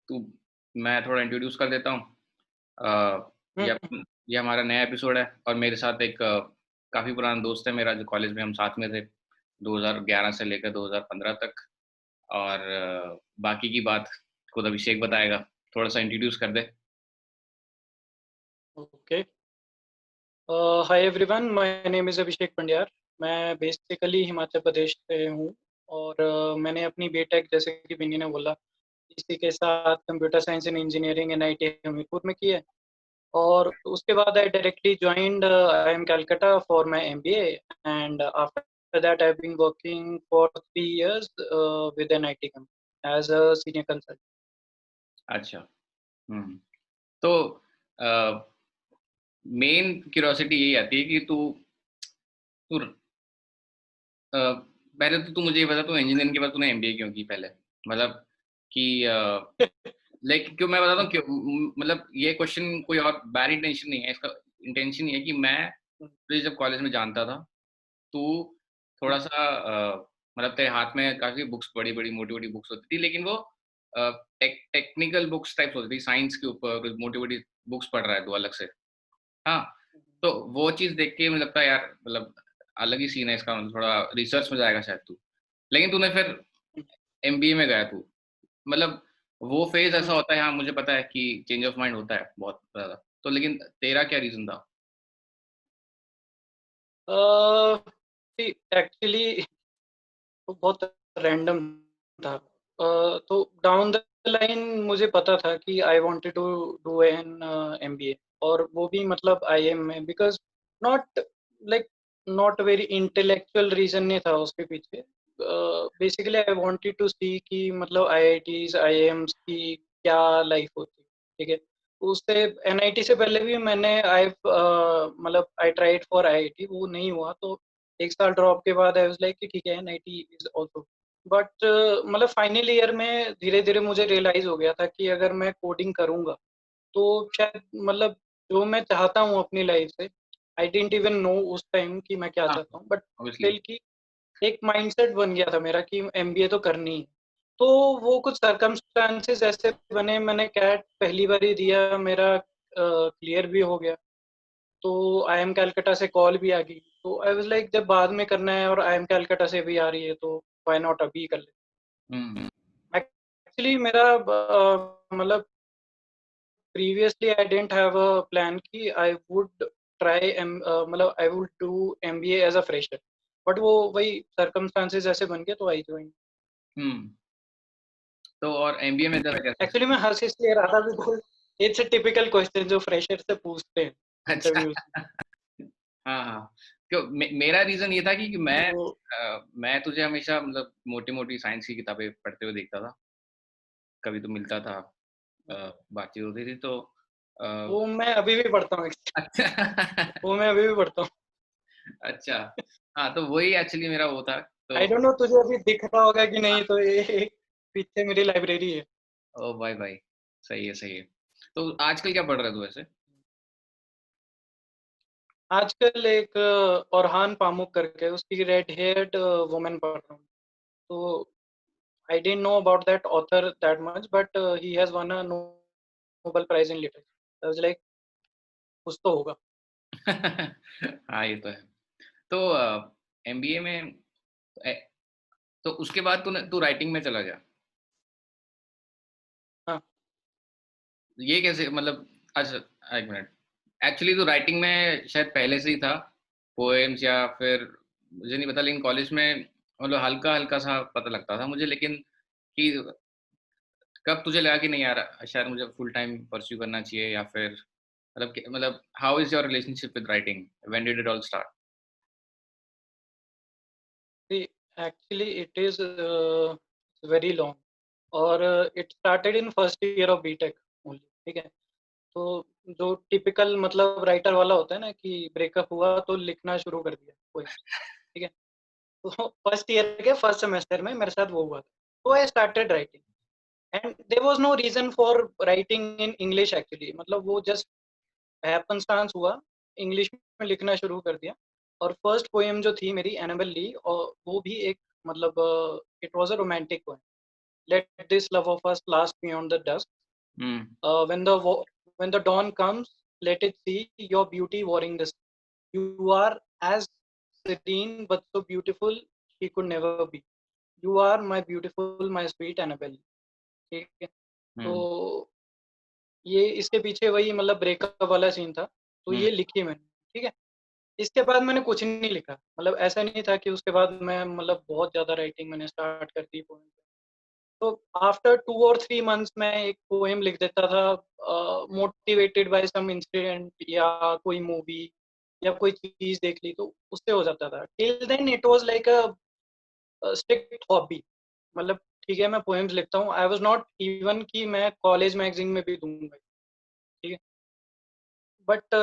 तू मैं थोड़ा इंट्रोड्यूस कर देता हूँ। हुँ, ये हुँ। ये हमारा नया एपिसोड है और मेरे साथ एक काफ़ी पुराना दोस्त है मेरा जो कॉलेज में हम साथ में थे, 2011 से लेकर 2015 तक और बाकी की बात खुद अभिषेक बताएगा। थोड़ा-सा इंट्रोड्यूस कर दे। Okay. Hi everyone, my name is Abhishek Pandyar. मैं बेसिकली हिमाचल प्रदेश से हूँ और मैंने अपनी बीटेक जैसे कि बिन्नी ने बोला, इसी के साथ computer science and engineering NIT Hamirpur में की है और उसके बाद I directly joined IIM Calcutta for my MBA and after that I have been working for 3 years with NIT company as a senior consultant. अच्छा। हुँ। तो अ, मेन क्यूरियोसिटी यही आती है कि तू अ, पहले तो तू मुझे ये बता तू इंजीनियरिंग के बाद तूने एमबीए क्यों की पहले? मतलब कि लाइक क्यों मैं बताता हूँ क्यों मतलब ये क्वेश्चन कोई और बैड इंटेंशन नहीं है, इसका इंटेंशन ये है कि मैं तुझे जब कॉलेज में जानता था, तू थोड़ा-सा मतलब तेरे हाथ में काफ़ी बुक्स बड़ी-बड़ी, मोटी-मोटी बुक्स होती थी, लेकिन वो टेक्निकल बुक्स टाइप्स होती थी, साइंस के ऊपर कुछ मोटी-मोटी बुक्स पढ़ रहा है तू अलग से। हाँ, तो वो चीज़ देख के मुझे लगता है यार मतलब अलग ही सीन है इसका मतलब थोड़ा रिसर्च में जाएगा शायद तू। लेकिन तूने फिर एमबीए में गया तू। मतलब वो फ़ेज़ ऐसा होता है हाँ, मुझे पता है कि चेंज ऑफ माइंड होता है बहुत ज़्यादा। तो लेकिन तेरा क्या रीज़न था? एक्चुअली वो बहुत रैंडम था। तो डाउन द लाइन मुझे पता था कि I wanted to do an MBA और वो भी मतलब आईआईएम में because not like not very intellectual reason नहीं था उसके पीछे। Basically I wanted to see कि मतलब आईआईटीज़, आईआईएम्स की क्या लाइफ़ होती है, ठीक है? उससे एनआईटी से पहले भी मैंने मतलब आई ट्राइड फॉर आईआईटी वो नहीं हुआ तो 1 साल ड्रॉप के बाद आई वाज़ लाइक कि ठीक है एनआईटी इज़ आल्सो बट मतलब फाइनल ईयर में धीरे-धीरे मुझे रियलाइज़ हो गया था कि अगर मैं कोडिंग करूँगा, तो शायद मतलब जो मैं चाहता हूँ अपनी लाइफ़ से, आई डिडन्ट इवन नो उस टाइम कि मैं क्या हाँ, चाहता हूँ, बट ऑब्वियसली। स्टिल कि एक माइंडसेट बन गया था मेरा कि एमबीए तो करनी ही है। तो वो कुछ सर्कमस्टेंसेस ऐसे बने, मैंने कैट पहली बार ही दिया, मेरा क्लियर भी हो गया। तो आईएम कलकत्ता से कॉल भी आ गई। तो आई वाज़ लाइक जब बाद में करना है और आईएम कलकत्ता से भी आ रही है तो व्हाई नॉट अभी कर लेते हुँ, हैं। एक्चुअली मेरा मतलब previously I didn't have a plan कि आई वुड ट्राई मतलब I would do MBA as a fresher. But वो वही सर्कमस्टेंसेस ऐसे बन गए तो आई जॉइन्ड। हुँ। तो और एमबीए में तेरा कैसा एक्चुअली मैं हँस इसलिए रहा था because it's a typical question जो फ्रेशर से पूछते हैं अच्छा। इंटरव्यूज़ में। हाँ, हाँ। क्यों मेरा रीज़न ये था कि तो मैं तुझे हमेशा मतलब मोटी-मोटी साइंस की किताबें पढ़ते हुए देखता था। कभी तो मिलता था बातचीत होती थी तो अ, वो मैं अभी भी पढ़ता हूँ अच्छा वो मैं अभी भी पढ़ता हूँ। अच्छा। हाँ, तो वही एक्चुअली मेरा वो था। तो आई डोंट नो तुझे अभी दिख रहा होगा कि नहीं तो ये एक पीछे मेरी लाइब्रेरी है। ओह भाई, भाई! सही है, सही है। तो आजकल क्या पढ़ रहा है तू वैसे? आजकल एक ओरहान पामुक करके उसकी रेड हेयर्ड वुमन पढ़ रहा हूँ। तो I didn't know about that author that much but he has one a Nobel prize in literature. I was like कुछ तो होगा। हाँ, ये तो है। तो एमबीए में ए तो उसके बाद तू राइटिंग में चला गया। हाँ, ये कैसे मतलब अच्छा 1 मिनट। एक्चुअली तो राइटिंग में शायद पहले से ही था, पोएम्स या फिर मुझे नहीं पता लेकिन कॉलेज में मतलब हल्का-हल्का सा पता लगता था मुझे लेकिन कि कब तुझे लगा कि नहीं यार शायद मुझे फुल टाइम परस्यू करना चाहिए या फिर मतलब how is your relationship with writing? When did it all start? See actually it is very long और it started in first year of BTech only, ठीक है? तो जो टिपिकल मतलब राइटर वाला होता है ना कि ब्रेकअप हुआ तो लिखना शुरू कर दिया पोएम, ठीक है? तो फर्स्ट ईयर के फर्स्ट सेमेस्टर में मेरे साथ वो हुआ था। तो I started writing and there was no reason for writing in English actually मतलब वो जस्ट हैपनस्टांस हुआ, इंग्लिश में लिखना शुरू कर दिया और फर्स्ट पोएम जो थी मेरी एनाबेल ली और वो भी एक मतलब it was a romantic poem. let this love of us last beyond the dusk. Hmm. When the dawn comes, let it see your beauty warring the sky. You are as serene but so beautiful she could never be. You are my beautiful, my sweet Annabelle. ठीक है, तो Hmm. ये इसके पीछे वही मतलब breakup वाला scene था, तो Hmm. ये लिखी मैंने, ठीक है। इसके बाद मैंने कुछ नहीं लिखा, मतलब ऐसा नहीं था कि उसके बाद मैं मतलब बहुत ज़्यादा राइटिंग मैंने स्टार्ट कर दी पोएम। तो आफ्टर 2 और 3 मंथ्स मैं एक पोएम लिख देता था, मोटिवेटेड बाय सम इंसिडेंट या कोई मूवी या कोई चीज़ देख ली तो उससे हो जाता था। Till then it was like a strict hobby, मतलब ठीक है मैं पोएम्स लिखता हूँ। आई वाज़ नॉट इवन कि मैं कॉलेज मैगज़ीन में भी दूँगा, ठीक है। But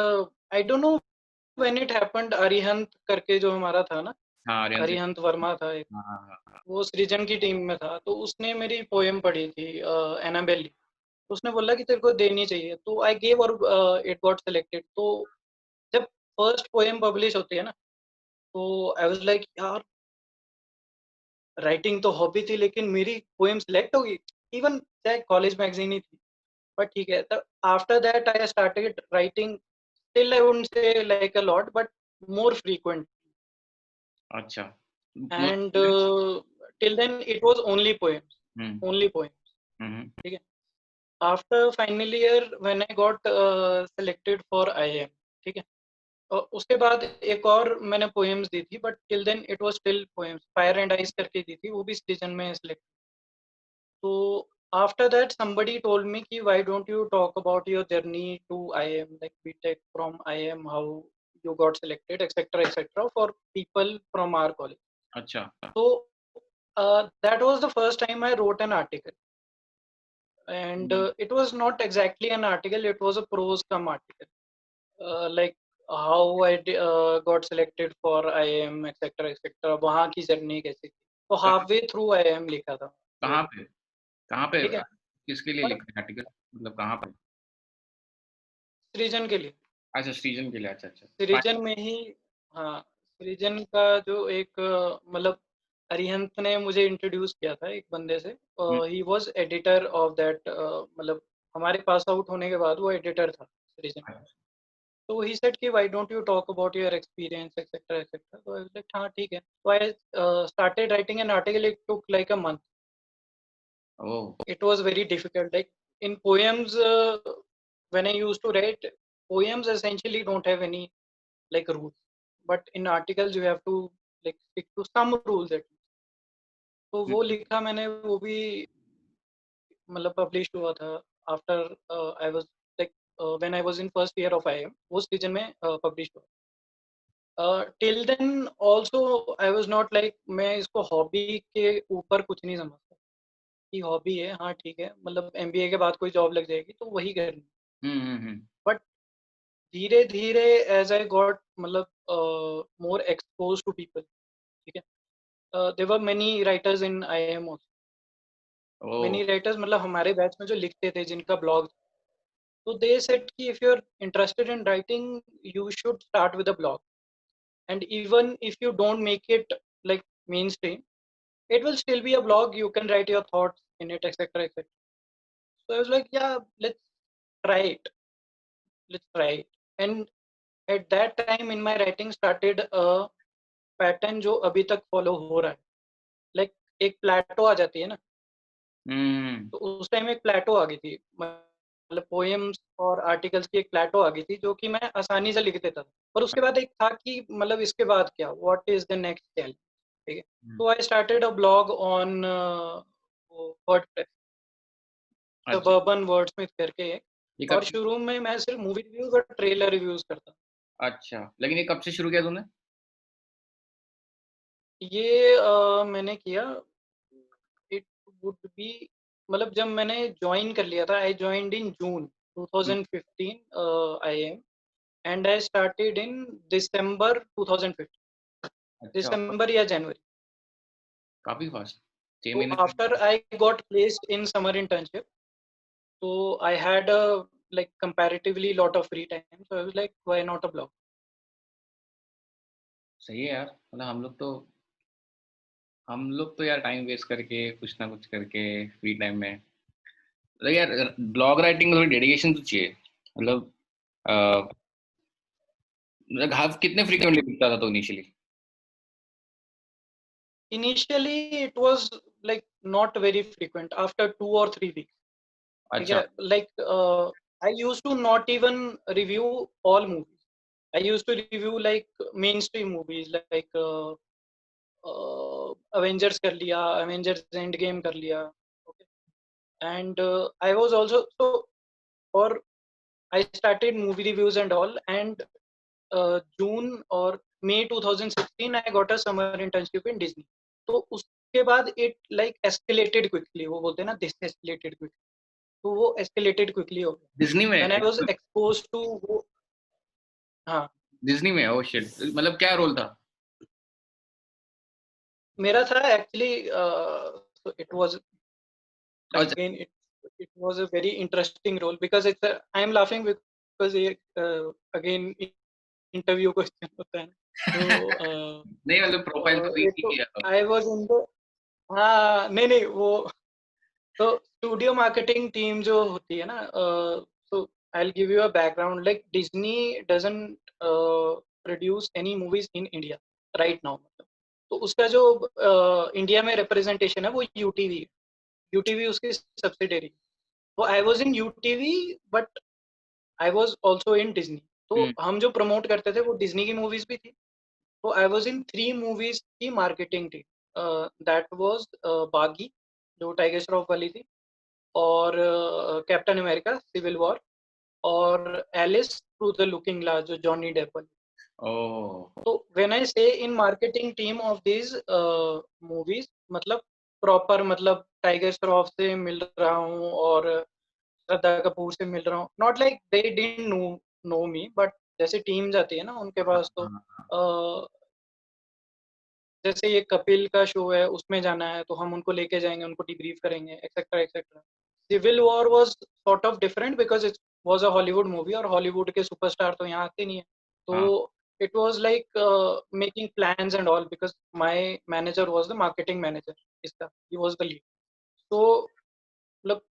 I don't know when it happened, Arihant करके जो हमारा था ना, हाँ, आर्यन से। अरिहंत वर्मा था एक, हाँ, हाँ, हाँ, हाँ। वो सृजन की टीम में था, तो उसने मेरी पोएम पढ़ी थी एनाबेली। तो उसने बोला कि तेरे को देनी चाहिए, तो आई गेव और इट गॉट सिलेक्टेड। तो जब फर्स्ट पोएम पब्लिश होती है ना, तो आई वाज़ लाइक यार राइटिंग तो हॉबी थी लेकिन मेरी पोएम सिलेक्ट होगी, इवन चाहे कॉलेज मैगज़ीन ही थी। बट ठीक है, तो after that I started writing, still I wouldn't say like a lot but more frequent, अच्छा। एंड मतलब till then it was only poems, हुँ, ओनली पोएम्स, हुँ, ठीक है। After final year when I got selected for IIM, ठीक है। और उसके बाद एक और मैंने पोएम्स दी थी, but till then it was still poems, fire and ice करके दी थी, वो भी सीजन में सिलेक्ट। तो after that somebody told me कि why don't you talk about your journey to IIM, like BTech from IIM, how you got selected, etc., etc., for people from our college. अच्छा। So that was the first time I wrote an article, and hmm, it was not exactly an article, it was a prose cum article, like how got selected for IIM, etc., etc., वहाँ की journey कैसी थी। तो कहाँ halfway through IIM लिखा था वो, कहाँ पे कहाँ पे ठीक है। किसके लिए और लिखे आर्टिकल? मतलब कहाँ पे? सृजन के लिए, अच्छा, सृजन के लिए। अच्छा, अच्छा। सृजन में ही, हाँ, सृजन का जो एक मतलब अरिहंत ने मुझे इंट्रोड्यूस किया था एक बंदे से, हुँ, he was editor of that, मतलब हमारे पास आउट होने के बाद वो एडिटर था सृजन। अच्छा। तो ही सेड कि why don't you talk about your experience etcetera etcetera, तो आई वाज लाइक हाँ ठीक है। तो I started writing an article, it took like a month, oh! it was very difficult, like in poems, when I used to write poems, essentially don't have any like rules, but in articles you have to like stick to some rules at least. तो हुँ, वो लिखा मैंने, वो भी मतलब publish हुआ था after I was like when I was in first year of IM, वो सीजन में पब्लिश हुआ। Till then also I was not like, मैं इसको हॉबी के ऊपर कुछ नहीं समझता कि हॉबी है, हाँ ठीक है, मतलब एमबीए के बाद कोई जॉब लग जाएगी तो वही करनी। हुँ, हुँ, हुँ। बट धीरे धीरे एज आई गॉट मतलब मोर एक्सपोज टू पीपल, ठीक है। There were many writers in IIM, oh! Many writers मतलब हमारे बैच में जो लिखते थे जिनका ब्लॉग, तो दे सेड कि if you are interested in writing you should start with a blog, and even if you don't make it like mainstream, it will still be a blog, you can write your thoughts in it, etc., etc. So I was like, yeah, try it let's try it. And at that time in my writing started a pattern जो अभी तक follow हो रहा है, like एक प्लेटो आ जाती है ना, हुँ, तो उस टाइम एक प्लेटो आ गई थी, मतलब पोएम्स और आर्टिकल्स की एक प्लेटो आ गई थी जो कि मैं आसानी से लिख देता था। पर उसके बाद एक था कि मतलब इसके बाद क्या, what is the next challenge, ठीक है। हुँ। तो I started a blog on WordPress, अच्छा, सबर्बन वर्ड्समिथ करके एक, ये कब और से शुरू में मैं सिर्फ मूवी रिव्यूज और ट्रेलर रिव्यूज करता। अच्छा, लेकिन ये कब से शुरू किया तूने? ये मैंने किया, इट वुड बी, मतलब जब मैंने जॉइन कर लिया था, आई जॉइंड इन जून हुँ, 2015 I'm, and I started in December 2015, अच्छा, दिसंबर या जनवरी। काफ़ी फास्ट 6 तो महीने में। After I got placed in summer internship, तो I had like comparatively lot of free time, so I was like why not a blog. सही है यार, मतलब हम लोग तो हम लोग तो यार टाइम वेस्ट करके कुछ ना कुछ करके फ्री टाइम में, तो यार ब्लॉग राइटिंग में थोड़ी डेडिकेशन तो चाहिए, मतलब मतलब हाफ कितने फ्रीक्वेंटली लिखता था तो initially? Initially it was like not very frequent, after 2 or 3 weeks. ठीक अच्छा। है, like I used to not even review all movies. I used to review like main stream movies, like Avengers कर लिया, Avengers Endgame कर लिया. Okay. And I was also so, और I started movie reviews and all, and June or May 2016 I got a summer internship in Disney. तो उसके बाद it like escalated quickly, वो बोलते हैं ना this escalated quickly, तो वो escalated quickly हो गया. डिज्नी में? When I was exposed to वो, हाँ, डिज्नी में? ओह शिट, मतलब क्या रोल था? मेरा था actually so it was अच्छा। again it was a very interesting role because it's a, I am laughing because ये again interview question होता है ना, तो नहीं मतलब प्रोफाइल तो it देखी किया था। I was in the, हाँ नहीं नहीं वो, तो स्टूडियो मार्केटिंग टीम जो होती है ना, तो I will give you a background. Like Disney doesn't produce any movies in India right now. तो उसका जो इंडिया में रिप्रेजेंटेशन है वो यूटीवी, यूटीवी उसकी सब्सिडरी. तो I was in UTV but I was also in Disney. तो हम्म। हम जो प्रमोट करते थे वो डिज्नी की मूवीज भी थी. तो आई वाज इन 3 मूवीज की marketing team. That was Baaghi जो टाइगर श्रॉफ वाली थी, और कैप्टन अमेरिका सिविल वॉर, और Alice Through the Looking Glass जो जॉनी डेप वाली. ओह। तो when I say in marketing team of these movies, मतलब प्रॉपर, मतलब टाइगर श्रॉफ से मिल रहा हूँ और श्रद्धा कपूर से मिल रहा हूँ. Not like they didn't know me, but जैसे टीम जाती है ना उनके पास, तो हाँ। जैसे ये कपिल का शो है उसमें जाना है तो हम उनको लेके जाएंगे, उनको डिब्रीफ करेंगे, etcetera etcetera. Civil War was sort of different because it was a Hollywood movie, और हॉलीवुड के सुपरस्टार तो यहाँ आते नहीं है. हाँ। तो it was like making plans and all because my manager was the marketing manager, इसका ही वाज द लीड. तो मतलब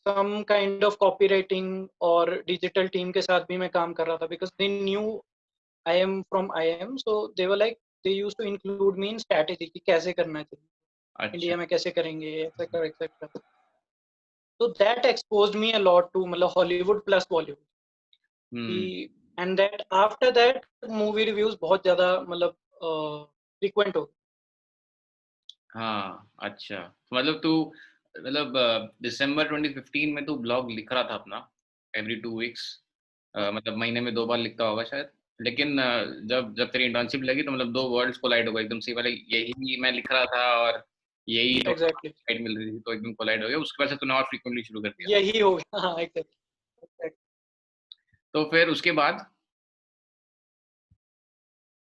some kind of copywriting और डिजिटल टीम के साथ भी मैं काम कर रहा था because they knew I am from I M. So they were like they use to include me in strategy कि कैसे करना चाहिए, अच्छा। इंडिया में कैसे करेंगे, एक्सेट्रा एक्सेट्रा. तो that exposed me a lot to, मतलब हॉलीवुड प्लस बॉलीवुड की. Hmm. And that after that movie reviews बहुत ज्यादा मतलब फ्रीक्वेंट हो. हाँ अच्छा, तो मतलब तू, मतलब दिसंबर 2015 में तू ब्लॉग लिख रहा था अपना, एवरी 2 वीक्स, मतलब महीने में 2 बार लिखता होगा शायद, लेकिन जब जब तेरी इंटर्नशिप लगी तो मतलब दो वर्ड्स कोलाइड हो गए एकदम से, वाले यही मैं लिख रहा था और यही एग्जैक्टली, साइड मिल रही थी तो एकदम कोलाइड हो गया, उसके बाद से तूने और फ्रीक्वेंटली शुरू कर दिया। यही हो गया. हाँ एग्जैक्टली. तो फिर उसके बाद?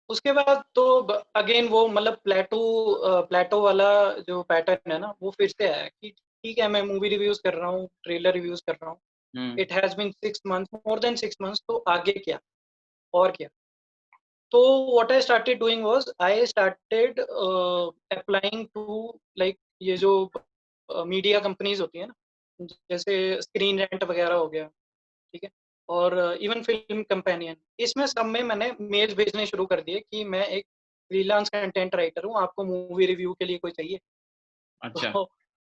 उसके बाद तो अगेन वो मतलब प्लेटो, प्लेटो वाला जो पैटर्न है ना वो फिर से आया कि ठीक है मैं मूवी रिव्यूज कर रहा हूँ, ट्रेलर रिव्यूज कर रहा हूँ. Hmm. It has been 6 months, more than 6 months, तो आगे क्या और क्या. तो what I started doing was I started applying to like ये जो मीडिया कंपनीज होती है ना, जैसे स्क्रीन रेंट वगैरह हो गया, ठीक है, और इवन फिल्म कंपेनियन, इसमें सब में मैंने मेल्स भेजने शुरू कर दिए कि मैं एक फ्रीलांस कंटेंट राइटर हूँ, आपको मूवी रिव्यू के लिए कोई चाहिए. अच्छा। तो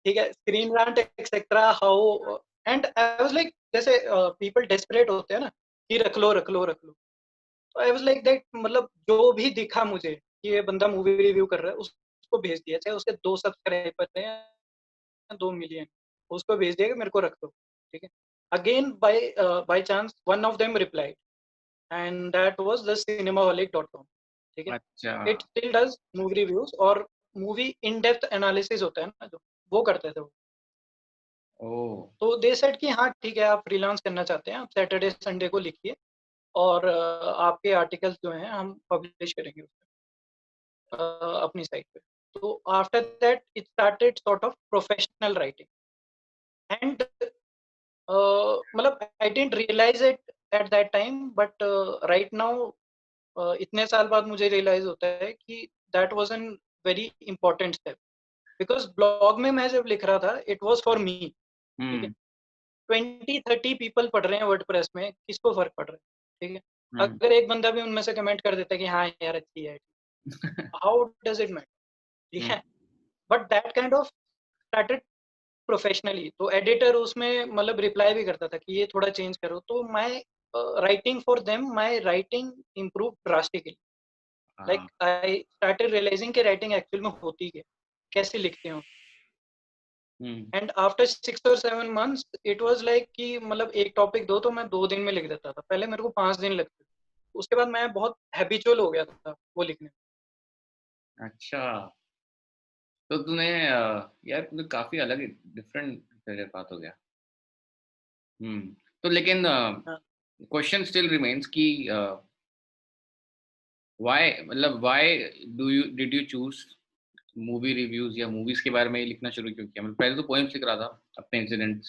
ठीक है, Screen Rant etcetera how. And I was like जैसे पीपल डेस्परेट होते हैं ना कि रख लो रख लो रख लो. तो आई वाज लाइक दैट, मतलब जो भी दिखा मुझे कि ये बंदा मूवी रिव्यू कर रहा है उसको भेज दिया, चाहे उसके 2 सब्सक्राइबर हैं 2 मिलियन, उसको भेज दिया कि मेरे को रख दो. ठीक है. Again by chance one of them replied, and that was the cinemaholic.com. ठीक है. अच्छा। It still does movie reviews और मूवी इन डेप्थ एनालिसिस होता है ना जो, वो करते थे वो. ओह। तो दे सेड कि हाँ ठीक है आप फ्रीलांस करना चाहते हैं, आप सैटरडे संडे को लिखिए और आपके आर्टिकल्स जो हैं हम पब्लिश करेंगे अपनी साइट पे. तो after that it started sort of professional writing. And मतलब I didn't realise it at that time, but right now इतने साल बाद मुझे रियलाइज होता है कि that was an very important step, because blog में मैं जब लिख रहा था इट वाज फॉर मी, ठीक है। 20-30 पीपल पढ़ रहे हैं वर्डप्रेस में, किसको फर्क पड़ रहा है, ठीक है। अगर एक बंदा भी उनमें से कमेंट कर देता है कि हाँ यार अच्छी है, हाउ डज इट मैटर, ठीक है। But that kind of started professionally, तो एडिटर उसमें मतलब रिप्लाई भी करता था कि ये थोड़ा चेंज करो, तो my writing for them, my writing improve drastically. Like I started realising कि राइटिंग एक्चुअल में होती है, कैसे लिखते हो। And after 6 or 7 months it was like कि मतलब एक टॉपिक दो तो मैं 2 दिन में लिख देता था, पहले मेरे को 5 दिन लगते थे। उसके बाद मैं बहुत हैबिचुअल हो गया था वो लिखने में। अच्छा, तो तूने यार तूने काफी अलग डिफरेंट तेरे बात हो गया। तो लेकिन हाँ। क्वेश्चन स्टिल रिमेन्स कि व्हाई, मतलब why did you choose movie reviews या मूवीज के बारे में ही लिखना शुरू क्यों किया? मतलब पहले तो पोएम्स लिख रहा था, अपने इंसिडेंट्स,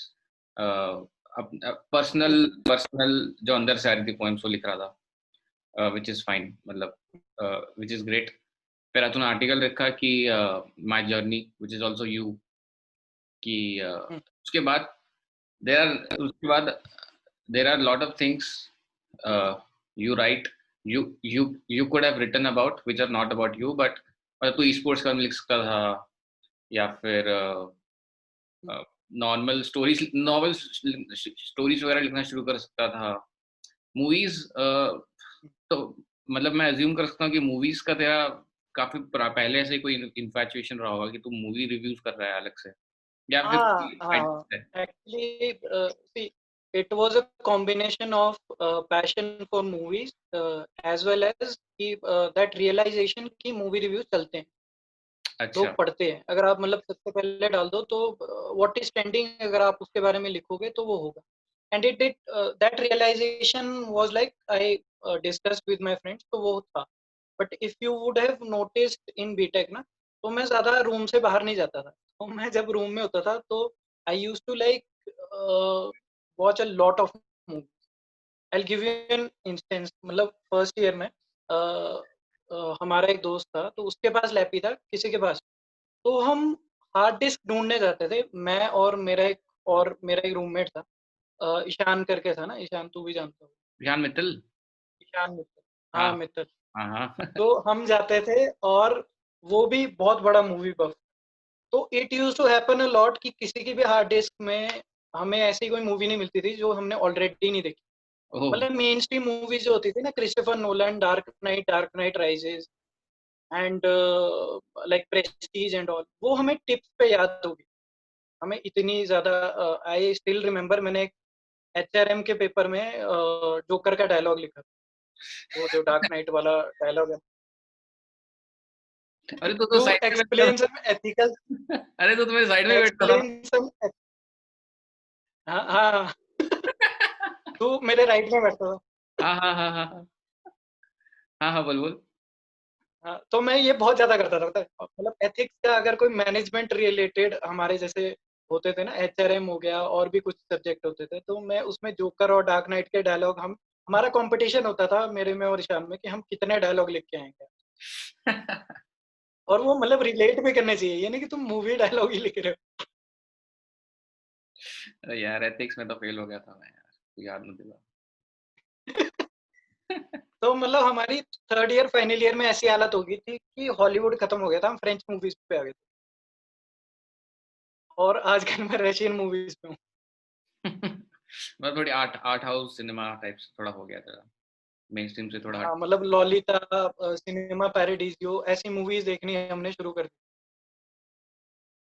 पर्सनल पर्सनल जो अंदर से आ रही थी पोएम्स वो लिख रहा था, विच इज फाइन, मतलब विच इज ग्रेट। फिर तूने आर्टिकल लिखा कि my journey which is also you, कि उसके बाद देर आर उसके बाद there are lot of things you write, you could have written about which are not about you, but मतलब तू स्पोर्ट्स का लिख सकता था, या फिर नॉर्मल स्टोरीज, नॉवल स्टोरीज वगैरह लिखना शुरू कर सकता था। मूवीज तो मतलब मैं अज्यूम कर सकता हूँ कि मूवीज का तेरा काफी पहले से कोई इन्फैचुएशन रहा होगा कि तू मूवी रिव्यूज कर रहा है अलग से, या फिर हाँ कोई side हाँ, है? Actually see it was a combination of passion for movies as well as कि दैट रियलाइजेशन कि मूवी रिव्यूज चलते हैं, अच्छा। लोग पढ़ते हैं। अगर आप मतलब सबसे पहले डाल दो तो व्हाट इज ट्रेंडिंग, अगर आप उसके बारे में लिखोगे तो वो होगा। And it did that realisation was like I discussed with my friends, तो वो था। But if you would have noticed in BTech ना, तो मैं ज्यादा रूम से बाहर नहीं जाता था। तो मैं जब रूम में होता था तो I used to like watch a lot of movie. I give you an instance, मतलब फर्स्ट ईयर में हमारा एक दोस्त था, तो उसके पास लैपी था, किसी के पास। तो हम हार्ड डिस्क ढूंढने जाते थे, मैं और मेरा एक रूममेट था, ईशान करके था ना, ईशान तू भी जानता हो। जान मित्तल। ईशान मित्तल, हाँ हाँ मित्तल। हाँ हाँ। तो हम जाते थे, और वो भी बहुत बड़ा मूवी बफ। तो it used to happen a lot कि किसी की भी हार्ड डिस्क में हमें ऐसी कोई मूवी नहीं मिलती थी जो हमने ऑलरेडी नहीं देखी। ओह। मतलब मेन स्ट्रीम मूवीज जो होती थी ना, Christopher Nolan, dark night rises, and like Prestige and all, वो हमें टिप्स पे याद होगी। हमें इतनी ज्यादा, आई स्टिल रिमेम्बर, मैंने एक एचआरएम के पेपर में जोकर का डायलॉग लिखा, वो जो डार्क नाइट वाला डायलॉग है, अरे तो टू साइड में बैठता एक्सप्लेन सम एथिकल, था। अरे तो तुम्हें साइड में बैठता था एक्सप्लेन सम, हाँ हाँ, तू मेरे राइट में बैठता था। हाँ हाँ हाँ हाँ हाँ हाँ हाँ, बोल बोल। हाँ, तो मैं ये बहुत ज्यादा करता था, पता है? मतलब एथिक्स का, अगर कोई मैनेजमेंट रिलेटेड हमारे जैसे होते थे ना, एचआरएम हो गया और भी कुछ सब्जेक्ट होते थे, तो मैं उसमें जोकर और डार्क नाइट के डायलॉग, हम हमारा कंपटीशन होता था मेरे में और ईशान में कि हम कितने डायलॉग लिख के आएंगे। और वो मतलब रिलेट भी करने चाहिए, ये नहीं कि तुम मूवी डायलॉग ही लिख रहे अरे यार एथिक्स में तो फेल हो गया था मैं यार, तू याद नहीं दिला। हो। तो मतलब हमारी थर्ड ईयर फाइनल ईयर में ऐसी हालत हो गई थी कि हॉलीवुड खत्म हो गया था, हम फ्रेंच मूवीज पे आ गए थे, और आजकल मैं रशियन मूवीज पे हूँ। मतलब थोड़ी art art house cinema type से थोड़ा हो गया था, मेन स्ट्रीम से थोड़ा हट हाँ, मतलब लॉलिता, सिनेमा पैराडीजियो, ऐसी मूवीज देखनी हमने शुरू कर दी।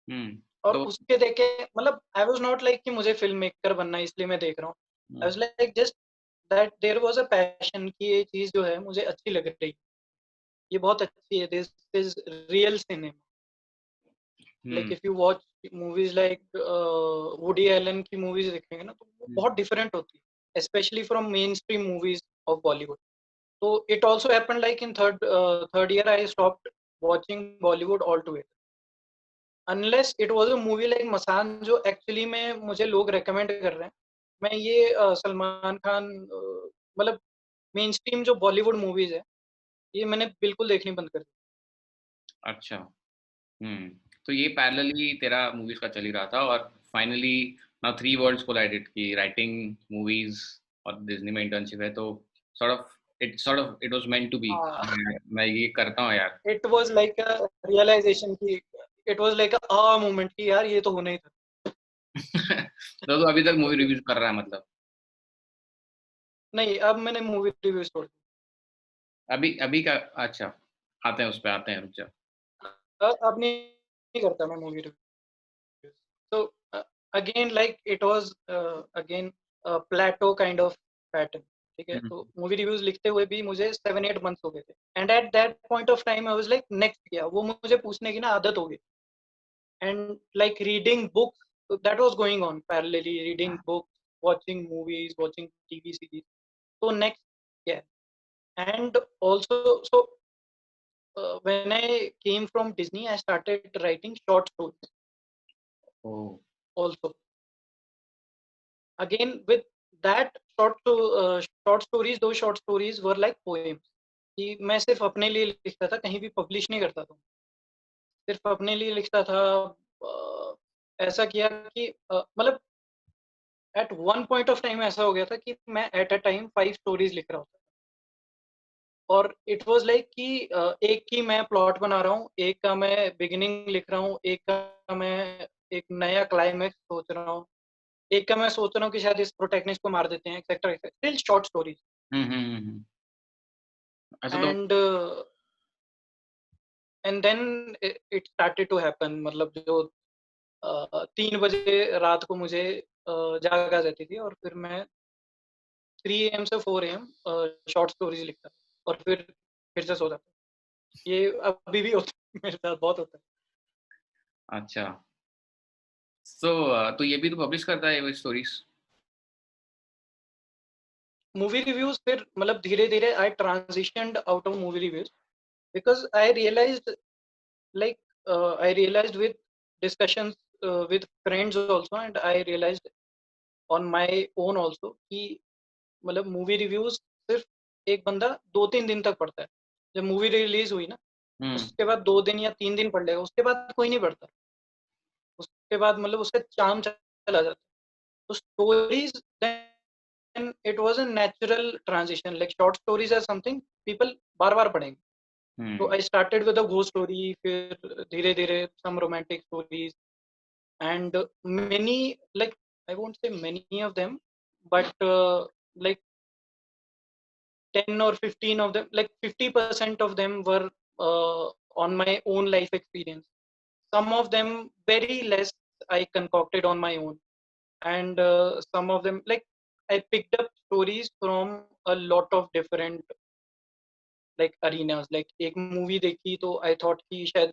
के। और तो उसके देख के मतलब आई वाज नॉट लाइक कि मुझे फिल्म मेकर बनना है इसलिए मैं देख रहा हूँ। I hmm was like just that there was a passion कि ये चीज जो है मुझे अच्छी लग रही है, ये बहुत अच्छी है, this is real cinema. Like hmm if you watch movies like Woody Allen की मूवीज देखेंगे ना, तो वो हम्म, बहुत डिफरेंट होती है, specially from main stream movies of Bollywood. तो it also happen like in third year I stopped watching Bollywood all together, unless it was a movie like Masaan, जो एक्चुअली में मुझे लोग रेकमेंड कर रहे हैं। मैं ये सलमान खान, मतलब मेन स्ट्रीम जो बॉलीवुड मूवीज है, ये मैंने बिल्कुल देखनी बंद कर दी। अच्छा। हुँ। तो ये पैरेलली तेरा मूवीज़ का चल ही रहा था और फाइनली नाउ 3 वर्ल्ड्स कोलाइडेड कि राइटिंग, मूवीज़ और डिज़्नी में इंटर्नशिप है तो sort of it was meant to be हाँ, मैं ये करता हूँ यार। It was like a realisation कि it was like a moment कि यार ये तो होना ही था। तो तू अभी तक मूवी रिव्यूज़ कर रहा है मतलब? नहीं, अब मैंने मूवी रिव्यूज़ छोड़ दी। अभी अभी का अच्छा, आते हैं उस पे आते हैं, रुक जा। अब नहीं करता मैं movie reviews. So again like it was again a plateau kind of pattern. ठीक है, हुँ, तो मूवी रिव्यूज लिखते हुए भी मुझे 7-8 मंथ्स हो गए थे and at that point of time I was like next क्या वो मुझे पूछने की ना आदत हो गई and like reading books that was going on parallelly reading books watching movies watching TV series so next क्या है and also so when I came from Disney I started writing short stories oh! also again with that short stories those short stories were like poems कि मैं सिर्फ अपने लिए लिखता था कहीं भी पब्लिश नहीं करता था सिर्फ अपने लिए लिखता था ऐसा किया कि मतलब at one point of time ऐसा हो गया था कि मैं एट अ टाइम 5 स्टोरीज लिख रहा होता और इट वाज लाइक कि एक की मैं प्लॉट बना रहा हूँ एक का मैं बिगिनिंग लिख रहा हूँ एक का मैं एक नया क्लाइमेक्स सोच रहा हूँ एक का मैं सोच रहा हूँ कि शायद इस प्रोटैगनिस्ट को मार देते हैं एक्सेट्रा स्टिल शॉर्ट स्टोरीज हुँ, हुँ, हुँ, हुँ। अच्छा तो and and then it started to happen मतलब जो 3 बजे रात को मुझे जाग आ जाती थी और फिर मैं 3 AM से 4 AM शॉर्ट स्टोरीज लिखता और फिर से सो जाता ये अभी भी होता है मेरे साथ बहुत होता है अच्छा, सो तो ये भी तो पब्लिश करता है वो स्टोरीज़? मूवी रिव्यूज फिर मतलब धीरे धीरे I transitioned out of movie reviews because I realised like I realized with discussions with friends also and I realized on my own also कि मतलब मूवी रिव्यूज सिर्फ एक बंदा 2-3 दिन तक पढ़ता है जब मूवी रिलीज हुई ना हुँ, उसके बाद 2 दिन या 3 दिन पढ़ लेगा उसके बाद कोई नहीं पढ़ता उसके बाद मतलब उसका चाम चला जाता है तो stories then it was a natural transition like short stories are something people बार बार पढ़ेंगे तो हुँ, I started with a ghost story फिर धीरे धीरे some romantic stories and many like I won't say many of them but like 10 or 15 of them like 50% of them were on my own life experience some of them very less I concocted on my own and some of them like I picked up stories from a lot of different like arenas like एक movie देखी तो I thought कि शायद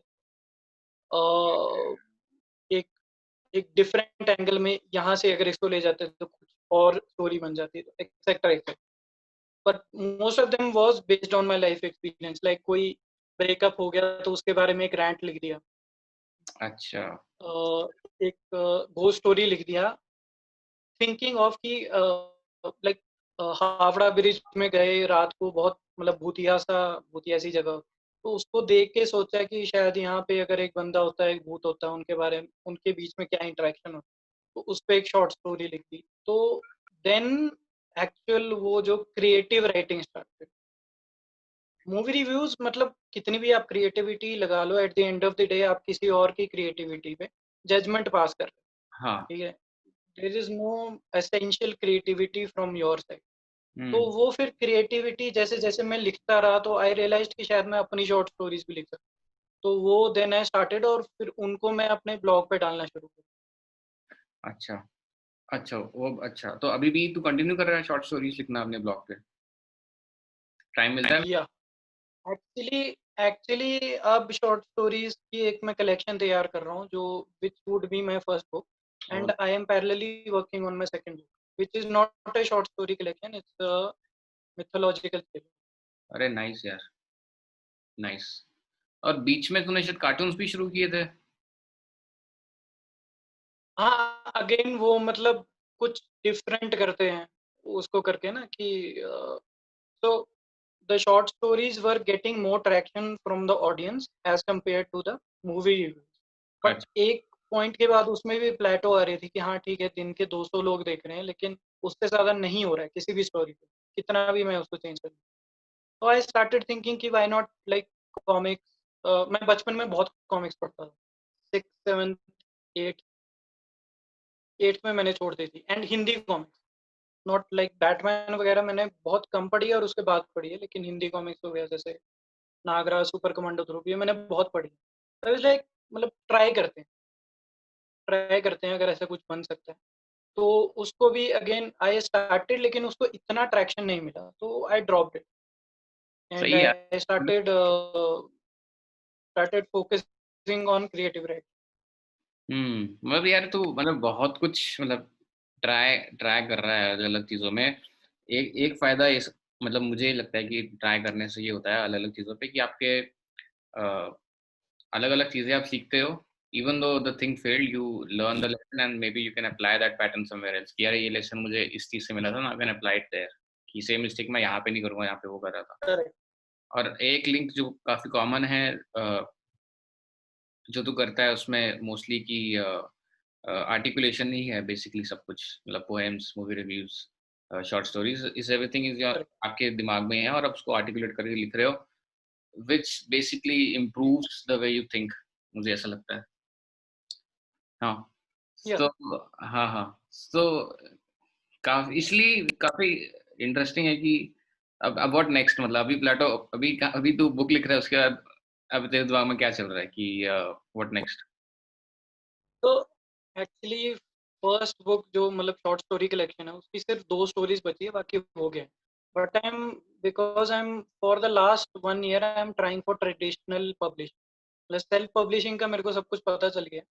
एक एक different angle में यहाँ से अगर इसको ले जाते तो कुछ और स्टोरी बन जाती है etcetera etcetera but most of them was based on my life experience like कोई ब्रेकअप हो गया तो उसके बारे में एक रैंट लिख दिया अच्छा, एक घोस्ट स्टोरी लिख दिया थिंकिंग ऑफ कि लाइक हावड़ा ब्रिज में गए रात को बहुत मतलब भूतिया सी जगह तो उसको देख के सोचा कि शायद यहाँ पे अगर एक बंदा होता है एक भूत होता है उनके बारे में उनके बीच में क्या इंटरेक्शन होता है तो उस पे एक शॉर्ट स्टोरी लिख दी तो देन एक्चुअल वो जो creative writing start movie reviews मतलब कितनी भी आप क्रिएटिविटी लगा लो at the end of the day आप किसी और की क्रिएटिविटी पे जजमेंट पास कर रहे हाँ, हो ठीक है there is no essential creativity from your side तो हुँ, वो फिर क्रिएटिविटी जैसे जैसे मैं लिखता रहा तो आई रियलाइज कि शायद मैं अपनी शॉर्ट स्टोरीज भी लिख सकता तो वो देन आई स्टार्टेड और फिर उनको मैं अपने ब्लॉग पे डालना शुरू किया अच्छा, अच्छा वो अच्छा, तो अभी भी तू कंटिन्यू कर रहा है शॉर्ट स्टोरीज़ लिखना अपने ब्लॉग पे? टाइम मिलता है? या एक्चुअली एक्चुअली अब शॉर्ट स्टोरीज की एक मैं कलेक्शन तैयार कर रहा हूँ जो which would be my first book oh! And I am parallelly working on my second book which is not a short story collection it's a mythological thriller अरे नाइस यार, नाइस। और बीच में तूने शायद कार्टून्स भी शुरू किए थे? हाँ अगेन वो मतलब कुछ डिफरेंट करते हैं उसको करके ना कि तो the short stories were getting more traction from the audience as compared to the movie reviews. But अच्छा, एक पॉइंट के बाद उसमें भी प्लेटो आ रही थी कि हाँ ठीक है, दिन के 200 लोग देख रहे हैं, लेकिन उससे ज़्यादा नहीं हो रहा है किसी भी स्टोरी पे, कितना भी मैं उसको चेंज करूँ। तो आई स्टार्टेड थिंकिंग कि व्हाई नॉट लाइक कॉमिक्स। मैं बचपन में बहुत कॉमिक्स पढ़ता था। 6, 7, 8 8th में मैंने छोड़ दी थी, and Hindi comics, not like Batman वगैरह मैंने बहुत कम पढ़ी है और उसके बाद पढ़ी है, लेकिन हिंदी कॉमिक्स हो गया जैसे नागराज, सुपर कमांडो ध्रुव, ये मैंने बहुत पढ़ी है। तो आई वाज़ लाइक मतलब ट्राई करते हैं अगर ऐसा कुछ बन सकता है। तो उसको भी अगेन आई स्टार्टेड, लेकिन उसको इतना ट्रैक्शन नहीं मिला, तो आई ड्रॉप्ड इट एंड सही है। I started focusing on creative writing. मतलब यार तू मतलब बहुत कुछ मतलब ट्राई ट्राई कर रहा है अलग-अलग चीज़ों में। एक एक फ़ायदा इस मतलब मुझे लगता है कि ट्राई करने से ये होता है अलग-अलग चीज़ों पे कि आपके अलग-अलग चीज़ें आप सीखते हो। Even though the thing failed you learn the lesson and may be you can apply that pattern somewhere else कि यार ये लेसन मुझे इस चीज़ से मिला था ना, I can apply it there कि सेम मिस्टेक मैं यहाँ पे नहीं करूँगा, यहाँ पे वो कर रहा था। करेक्ट। और एक लिंक जो काफ़ी कॉमन है जो तू करता है उसमें मोस्टली कि आर्टिकुलेशन ही है बेसिकली सब कुछ मतलब poems, movie reviews, short stories is everything is your correct. आपके दिमाग में है और आप उसको आर्टिकुलेट करके लिख रहे हो, which basically improves the way you think मुझे ऐसा लगता है। हाँ, या तो हाँ, हाँ। तो काफ़ी इसलिए काफ़ी इंटरेस्टिंग है कि अब व्हाट नेक्स्ट मतलब अभी प्लेटो अभी तू बुक लिख रहा है उसके बाद अब तेरे दिमाग में क्या चल रहा है कि व्हाट नेक्स्ट? तो एक्चुअली फर्स्ट बुक जो मतलब शॉर्ट स्टोरी कलेक्शन है, उसकी सिर्फ 2 स्टोरीज़ बची है, बाकी हो गया है। But I am for the last 1 year I am trying for traditional publishing. मतलब सेल्फ पब्लिशिंग का मेरे को सब कुछ पता चल गया।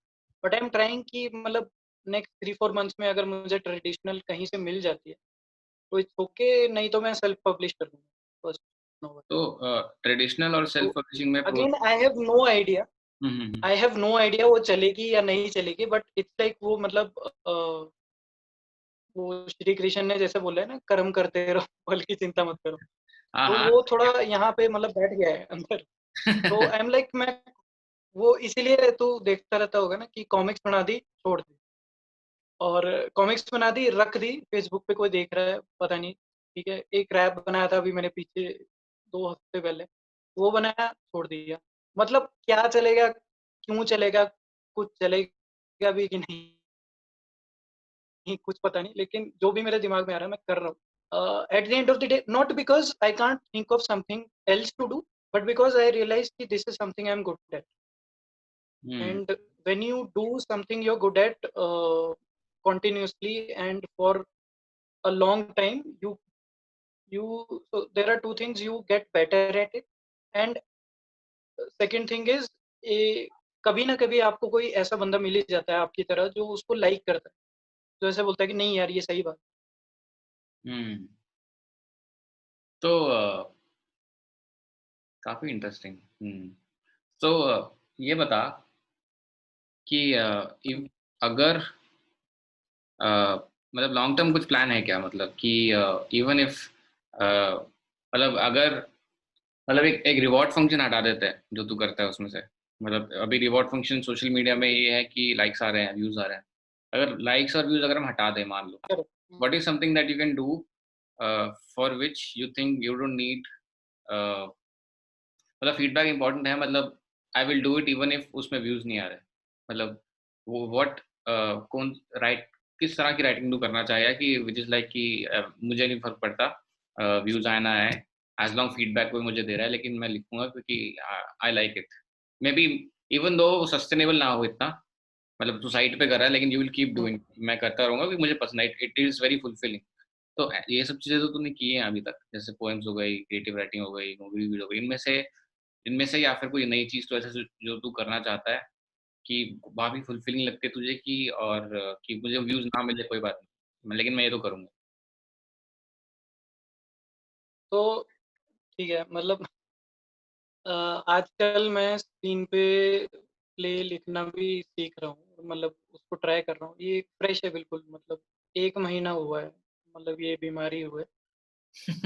बट आई एम ट्राइंग कि मतलब नेक्स्ट 3-4 मंथ्स में अगर मुझे ट्रेडिशनल कहीं से मिल जाती है, तो इट्स ओके, नहीं तो मैं सेल्फ पब्लिश कर दूँगा फर्स्ट नॉवल। तो ट्रेडिशनल और तो सेल्फ पब्लिशिंग में pro again I have no idea. हुँ, हुँ, हुँ। आई हैव नो आइडिया वो चलेगी या नहीं चलेगी, बट इट्स लाइक वो मतलब वो श्री कृष्ण ने जैसे बोला है ना, कर्म करते रहो, फल की चिंता मत करो। हाँ, तो हाँ। वो थोड़ा यहाँ पे मतलब बैठ गया है अंदर। तो आई एम लाइक मैं वो इसीलिए तू देखता रहता होगा ना कि कॉमिक्स बना दी, छोड़ दी, और कॉमिक्स बना दी, रख दी, फेसबुक पे कोई देख रहा है, पता नहीं, ठीक है। एक रैप बनाया था अभी मैंने पीछे 2 हफ्ते पहले, वो बनाया, छोड़ दिया। मतलब क्या चलेगा, क्यों चलेगा, कुछ चलेगा भी कि नहीं, कुछ पता नहीं, लेकिन जो भी मेरे दिमाग में आ रहा है मैं कर रहा हूँ। At the end of the day, not because I can't think of something else to do, but because I realized that this is something I'm good at. Hmm, And when you do something you're good at continuously and for a long time, you so there are two things: you get better at it, and second thing is ए, कभी ना कभी आपको कोई ऐसा बंदा मिल ही जाता है आपकी तरह जो उसको लाइक करता है, जो ऐसे बोलता है कि नहीं यार ये सही बात। हुँ। तो काफ़ी इंटरेस्टिंग। हुँ। तो ये बता कि इव अगर अ, मतलब लॉन्ग टर्म कुछ प्लान है क्या? मतलब कि इवन इफ मतलब अगर मतलब एक एक रिवॉर्ड फंक्शन हटा देते हैं, जो तू करता है उसमें से। मतलब अभी रिवॉर्ड फंक्शन सोशल मीडिया में ये है कि लाइक्स आ रहे हैं, व्यूज़ आ रहे हैं। अगर लाइक्स और व्यूज़ अगर हम हटा दें मान लो, correct. What is something that you can do for which you think you don't need a, मतलब फीडबैक इम्पोर्टेंट है मतलब I will do it even if उसमें व्यूज़ नहीं आ रहे। मतलब वो व्हाट कौन राइट किस तरह की राइटिंग तू करना चाहेगा कि व्हिच इज़ लाइक कि मुझे नहीं फ़र्क पड़ता व्यूज़ आए ना आए, एज़ लॉन्ग फीडबैक कोई मुझे दे रहा है लेकिन मैं लिखूँगा क्योंकि I like it. May be even though sustainable ना हो इतना, मतलब तू साइड पे कर रहा है लेकिन यू विल कीप डूइंग मैं करता रहूँगा क्योंकि मुझे पसंद है, इट इज़ वेरी फुलफिलिंग। तो ये सब चीज़ें तो तूने की हैं अभी तक, जैसे पोएम्स हो गई, क्रिएटिव राइटिंग हो गई, मूवी रिव्यू हो गई, इनमें से या फिर कोई नई चीज़ तो ऐसे जो तू करना चाहता है कि काफ़ी फुलफिलिंग लगती है तुझे कि और कि मुझे व्यूज़ ना मिले कोई बात नहीं, लेकिन मैं ये तो करूँगा। तो ठीक है, मतलब आजकल मैं स्क्रीन पे प्ले लिखना भी सीख रहा हूँ, मतलब उसको ट्राई कर रहा हूँ। ये फ्रेश है बिल्कुल, मतलब 1 महीना हुआ है, मतलब ये बीमारी हुए।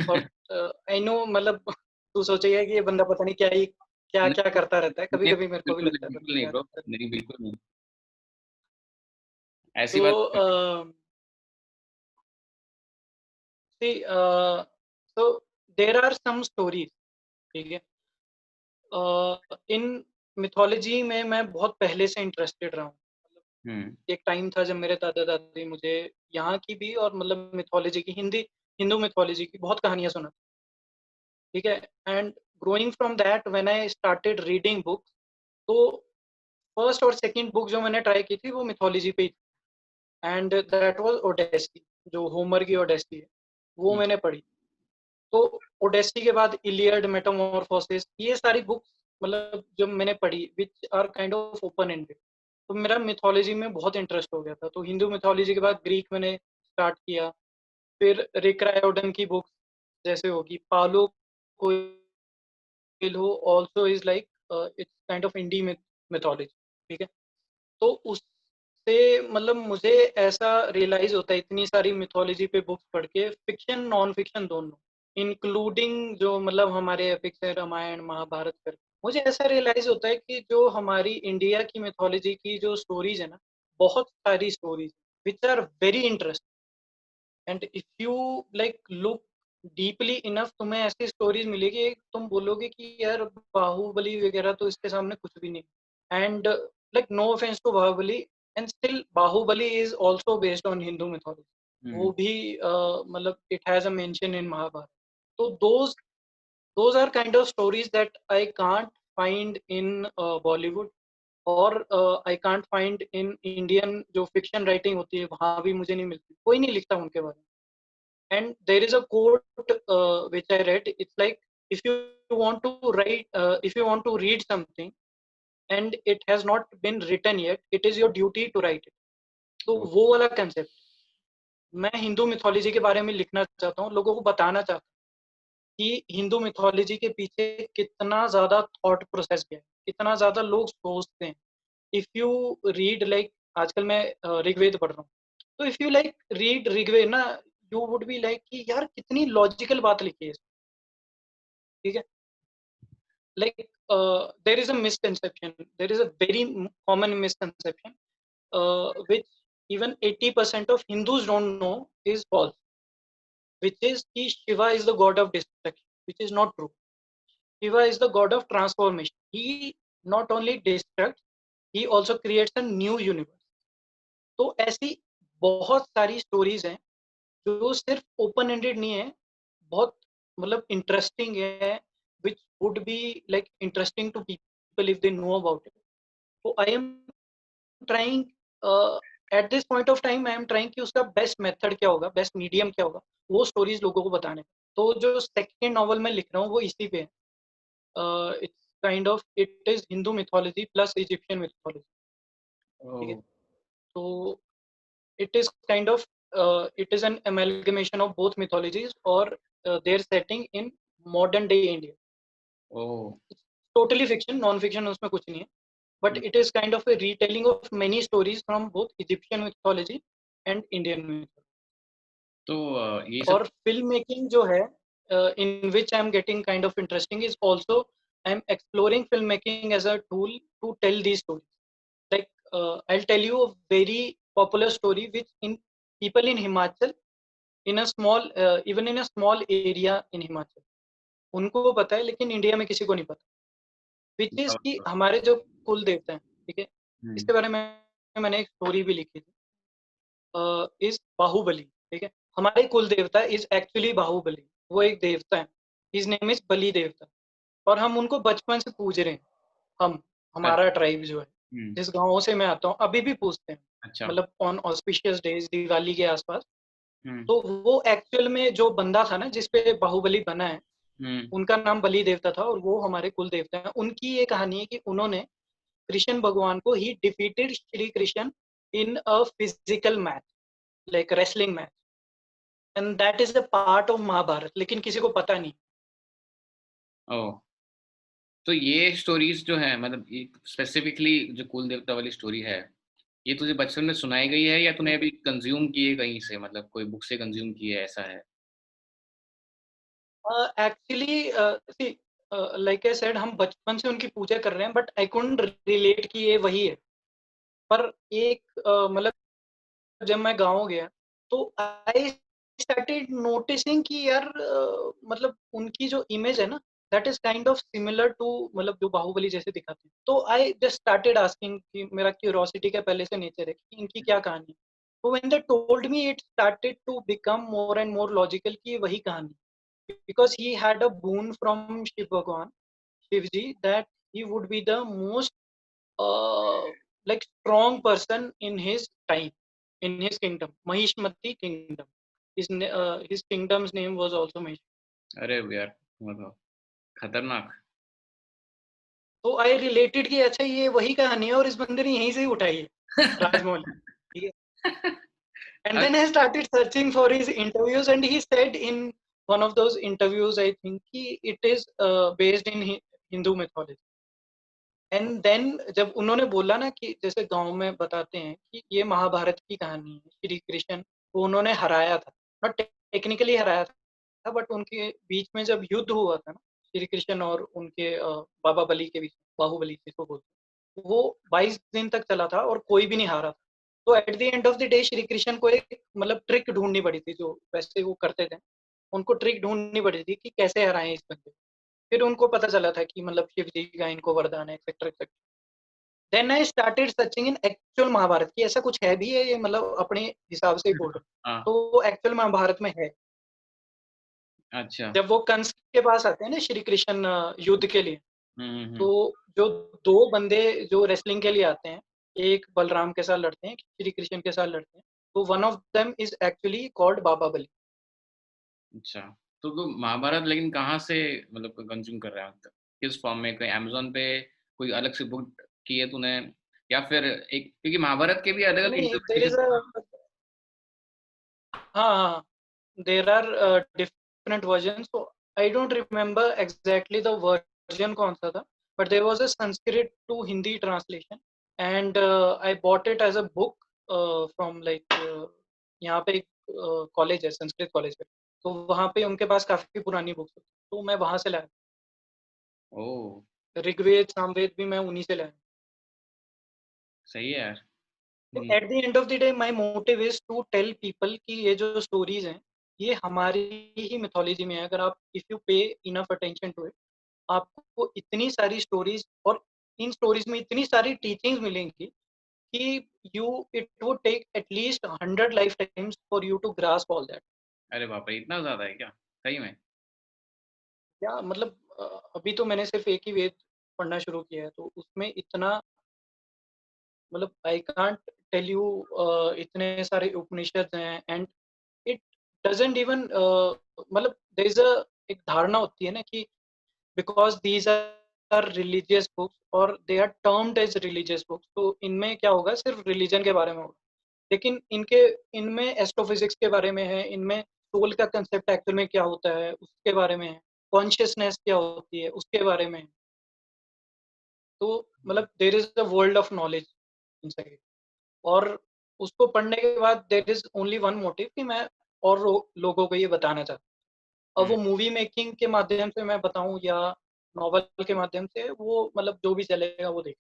और आई नो मतलब तू सोचेगा कि ये बंदा पता नहीं क्या ही क्या-क्या नहीं, करता रहता है, नहीं, कभी-कभी मेरे को भी बिल्कुल लगता नहीं, है पता बिल्कुल नहीं नहीं क्या ब्रो, करता है। नहीं, बिल्कुल नहीं। ऐसी तो बात see so there are some stories, ठीक है? इन मिथोलॉजी में मैं बहुत पहले से इंटरेस्टेड रहा हूँ। मतलब हुँ, एक टाइम था जब मेरे दादा-दादी मुझे यहाँ की भी और मतलब मिथोलॉजी की हिंदू मिथोलॉजी की बहुत कहानियाँ सुनाते, ठीक है? And growing from that when I started reading books, तो फर्स्ट और सेकंड बुक जो मैंने ट्राई की थी वो मिथोलॉजी पे ही थी, एंड दैट वाज़ ओडेस्सी, जो होमर की ओडेस्सी है, वो हुँ, मैंने पढ़ी। तो ओडेस्सी के बाद इलियड, मेटामॉर्फोसिस, ये सारी बुक्स मतलब जब मैंने पढ़ी which are kind of open ended, तो मेरा मिथोलॉजी में बहुत इंटरेस्ट हो गया था। तो हिंदू मिथोलॉजी के बाद ग्रीक मैंने स्टार्ट किया, फिर रिक रायोडन की बुक्स जैसे होगी, Paulo Coelho also is like it's kind of indie mythology, ठीक है? तो उससे मतलब मुझे ऐसा रियलाइज़ होता है इतनी सारी मिथोलॉजी पे बुक्स पढ़ के, फ़िक्शन, नॉन फ़िक्शन दोनों, इंक्लूडिंग जो मतलब हमारे एपिक्स है रामायण, महाभारत करके। मुझे ऐसा रियलाइज़ होता है कि जो हमारी इंडिया की मिथोलॉजी की जो स्टोरीज़ है ना, बहुत सारी stories which are very interesting, and if you like look deeply enough, तुम्हें ऐसी स्टोरीज मिलेगी तुम बोलोगे कि यार बाहुबली वगैरह तो इसके सामने कुछ भी नहीं। And like no offence to Baahubali, and still Baahubali is also based on Hindu mythology, हुँ, वो भी मतलब it has a mention in Mahabharata. तो those are kind of stories that I can't find in Bollywood, और I can't find in Indian जो fiction writing होती है वहां भी मुझे नहीं मिलती, कोई नहीं लिखता उनके बारे में। And there is a quote which I read. It's like if you want to if you want to read something and it has not been written yet, it is your duty to write it. तो ओ वो वाला concept मैं Hindu mythology के बारे में लिखना चाहता हूँ, लोगों को बताना चाहता हूँ कि हिंदू मिथोलॉजी के पीछे कितना ज़्यादा थॉट प्रोसेस गया है, कितना ज़्यादा लोग सोचते हैं। इफ़ यू रीड लाइक आजकल मैं ऋग्वेद पढ़ रहा हूँ, तो if you like read Rigveda ना, यू वुड बी लाइक कि यार कितनी लॉजिकल बात लिखी है, ठीक है? Like there is a misconception, there is a very common misconception which even 80% of Hindus don't know is false, which is कि Shiva is the god of destruction, which is not true. Shiva is the god of transformation. He not only destructs, he also creates a new universe. तो ऐसी बहुत सारी stories हैं जो सिर्फ open ended नहीं है, बहुत मतलब इंटरेस्टिंग है, which would be like interesting to people if they know about it. So I am trying at this point of time I am trying कि उसका बेस्ट मेथड क्या होगा, बेस्ट मीडियम क्या होगा, वो स्टोरीज लोगों को बताने का। तो जो सेकंड नॉवल मैं लिख रहा हूँ वो इसी पे है। It's kind of it is Hindu mythology plus Egyptian mythology, ठीक है? ओह! तो it is kind of it is an amalgamation of both mythologies or their setting in modern day India. Oh! It's totally fiction, non-fiction उसमें कुछ नहीं है, but hmm, it is kind of a retelling of many stories from both Egyptian mythology and Indian mythology. तो ये सब और film making जो है in which I am getting kind of interesting is also I am exploring filmmaking as a tool to tell these stories. Like I'll tell you a very popular story which in people in Himachal, in a small even in a small area in Himachal, उनको पता है लेकिन India में किसी को नहीं पता, which is बताओ, कि बताओ। हमारे जो कुल देवता हैं, ठीक है? हुँ, इसके बारे में मैंने एक स्टोरी भी लिखी थी, इज बाहुबली, ठीक है? हमारे कुल देवता इज एक्चुअली बाहुबली, वो एक देवता है, हिज नेम इज बलि देवता, और हम उनको बचपन से पूज रहे हैं। हम हमारा अच्छा, ट्राइब जो है, हुँ, जिस गाँव से मैं आता हूँ अभी भी पूजते हैं, अच्छा, मतलब ऑन ऑस्पिशियस डेज दिवाली के आसपास। हुँ, तो वो एक्चुअल में जो बंदा था ना जिसपे बाहुबली बना है, हुँ, उनका नाम बलि देवता था और वो हमारे कुल देवता हैं। उनकी ये कहानी है कि उन्होंने कृष्ण भगवान को ही defeated Shri Krishna in a physical match, like wrestling match, and that is a part of Mahabharat, लेकिन किसी को पता नहीं। ओह! तो ये स्टोरीज़ जो हैं मतलब ये स्पेसिफिकली जो कुल देवता वाली स्टोरी है, ये तुझे बचपन में सुनाई गई है या तूने हम्म, अभी कंज़्यूम की है कहीं से मतलब कोई बुक से कंज़्यूम की है ऐसा है? Actually C like I said हम बचपन से उनकी पूजा कर रहे हैं बट आई कुडंट रिलेट कि ये वही है। पर एक मतलब जब मैं गाँव गया तो आई स्टार्टेड नोटिसिंग कि यार मतलब उनकी जो इमेज है ना that is kind of similar to मतलब जो बाहुबली जैसे दिखाते हैं। तो आई जस्ट स्टार्टेड आस्किंग कि मेरा क्यूरियोसिटी का पहले से नेचर है कि इनकी क्या कहानी है। तो when they told me it started to become more and more logical कि ये वही कहानी because he had a boon from Shiv Bhagwan, Shivji, that he would be the most uh, like strong person in his time, in his kingdom, Mahishmati kingdom. His kingdom's name was also Mahish. अरे यार, मतलब खतरनाक। तो I related कि अच्छा ये वही कहानी है और इस बंदे ने यहीं से ही उठाई है राजमौली, ठीक है। And then I started searching for his interviews, and he said in one of those interviews, I think, it is based in Hindu mythology. And then जब उन्होंने बोला ना कि जैसे गांव में बताते हैं कि ये महाभारत की कहानी है, श्री कृष्ण को उन्होंने हराया था, नॉट टेक्निकली हराया था बट उनके बीच में जब युद्ध हुआ था ना श्री कृष्ण और उनके बाबा बलि के बीच, बाहुबली जिसको बोलते हैं, वो 22 दिन तक चला था और कोई भी नहीं हारा था। तो eight the end of the day Shri Krishna को एक मतलब ट्रिक ढूंढनी पड़ी थी, जो वैसे वो करते थे, उनको ट्रिक ढूंढनी पड़ी थी कि कैसे हराएं इस बंदे को। फिर उनको पता चला था कि मतलब शिव जी का इनको वरदान है, etcetera etcetera. Then I started searching in actual Mahabharat की ऐसा कुछ है भी है ये, मतलब अपने हिसाब से ही बोल रहा हूँ। हाँ, तो वो एक्चुअल महाभारत में है। अच्छा। जब वो कंस के पास आते हैं ना श्री कृष्ण युद्ध के लिए, हम्म। तो जो दो बंदे जो रेसलिंग के लिए आते हैं, एक बलराम के साथ लड़ते हैं, एक श्री कृष्ण के साथ लड़ते हैं, तो one of them is actually called Baba Bali. अच्छा, तो तू महाभारत लेकिन कहाँ से मतलब कंज्यूम कर रहा है, मतलब किस फॉर्म में? कोई अमेज़न पे कोई अलग से बुक की है तूने, या फिर एक, क्योंकि महाभारत के भी अलग-अलग नहीं देयर इंटरप्रिटेशन इज अ, हाँ, देयर आर डिफरेंट वर्जन्स। तो I don't remember exactly the version कौन सा था, but there was a Sanskrit to Hindi translation and I bought it as a book from like यहाँ पे एक कॉलेज है, संस्कृत कॉलेज है, तो वहाँ पे उनके पास काफी पुरानी बुक्स होती हैं, तो मैं वहाँ से लाया। ओह! ऋग्वेद सामवेद भी मैं उन्हीं से लाया। सही है यार। तो हुँ, at the end of the day my motive is to tell people कि ये जो स्टोरीज हैं ये हमारी ही मिथोलॉजी में है। अगर आप इफ यू पे इनफ अटेंशन टू इट, आपको इतनी सारी स्टोरीज और इन स्टोरीज में इतनी सारी टीचिंग्स मिलेंगी कि you it would take at least 100 lifetimes for you to grasp all that. अरे बाप रे! इतना ज़्यादा है क्या? सही में? या मतलब अभी तो मैंने सिर्फ एक ही वेद पढ़ना शुरू किया है, तो उसमें इतना मतलब आई कांट टेल यू, इतने सारे उपनिषद हैं एंड इट डजंट इवन मतलब देयर इज अ एक धारणा होती है ना कि because these are religious books और they are termed as religious books, तो इनमें क्या होगा, सिर्फ रिलीजन के बारे में होगा। लेकिन इनके इनमें एस्ट्रोफिजिक्स के बारे में है, इनमें सोल का कंसेप्ट एक्चुअल में क्या होता है उसके बारे में है, कॉन्शियसनेस क्या होती है उसके बारे में है। तो मतलब there is a world of knowledge inside. और उसको पढ़ने के बाद there is only one motive कि मैं और लोगों को ये बताना चाहता हूँ। अब हुँ, वो मूवी मेकिंग के माध्यम से मैं बताऊं या नॉवल के माध्यम से, वो मतलब जो भी चलेगा वो देख।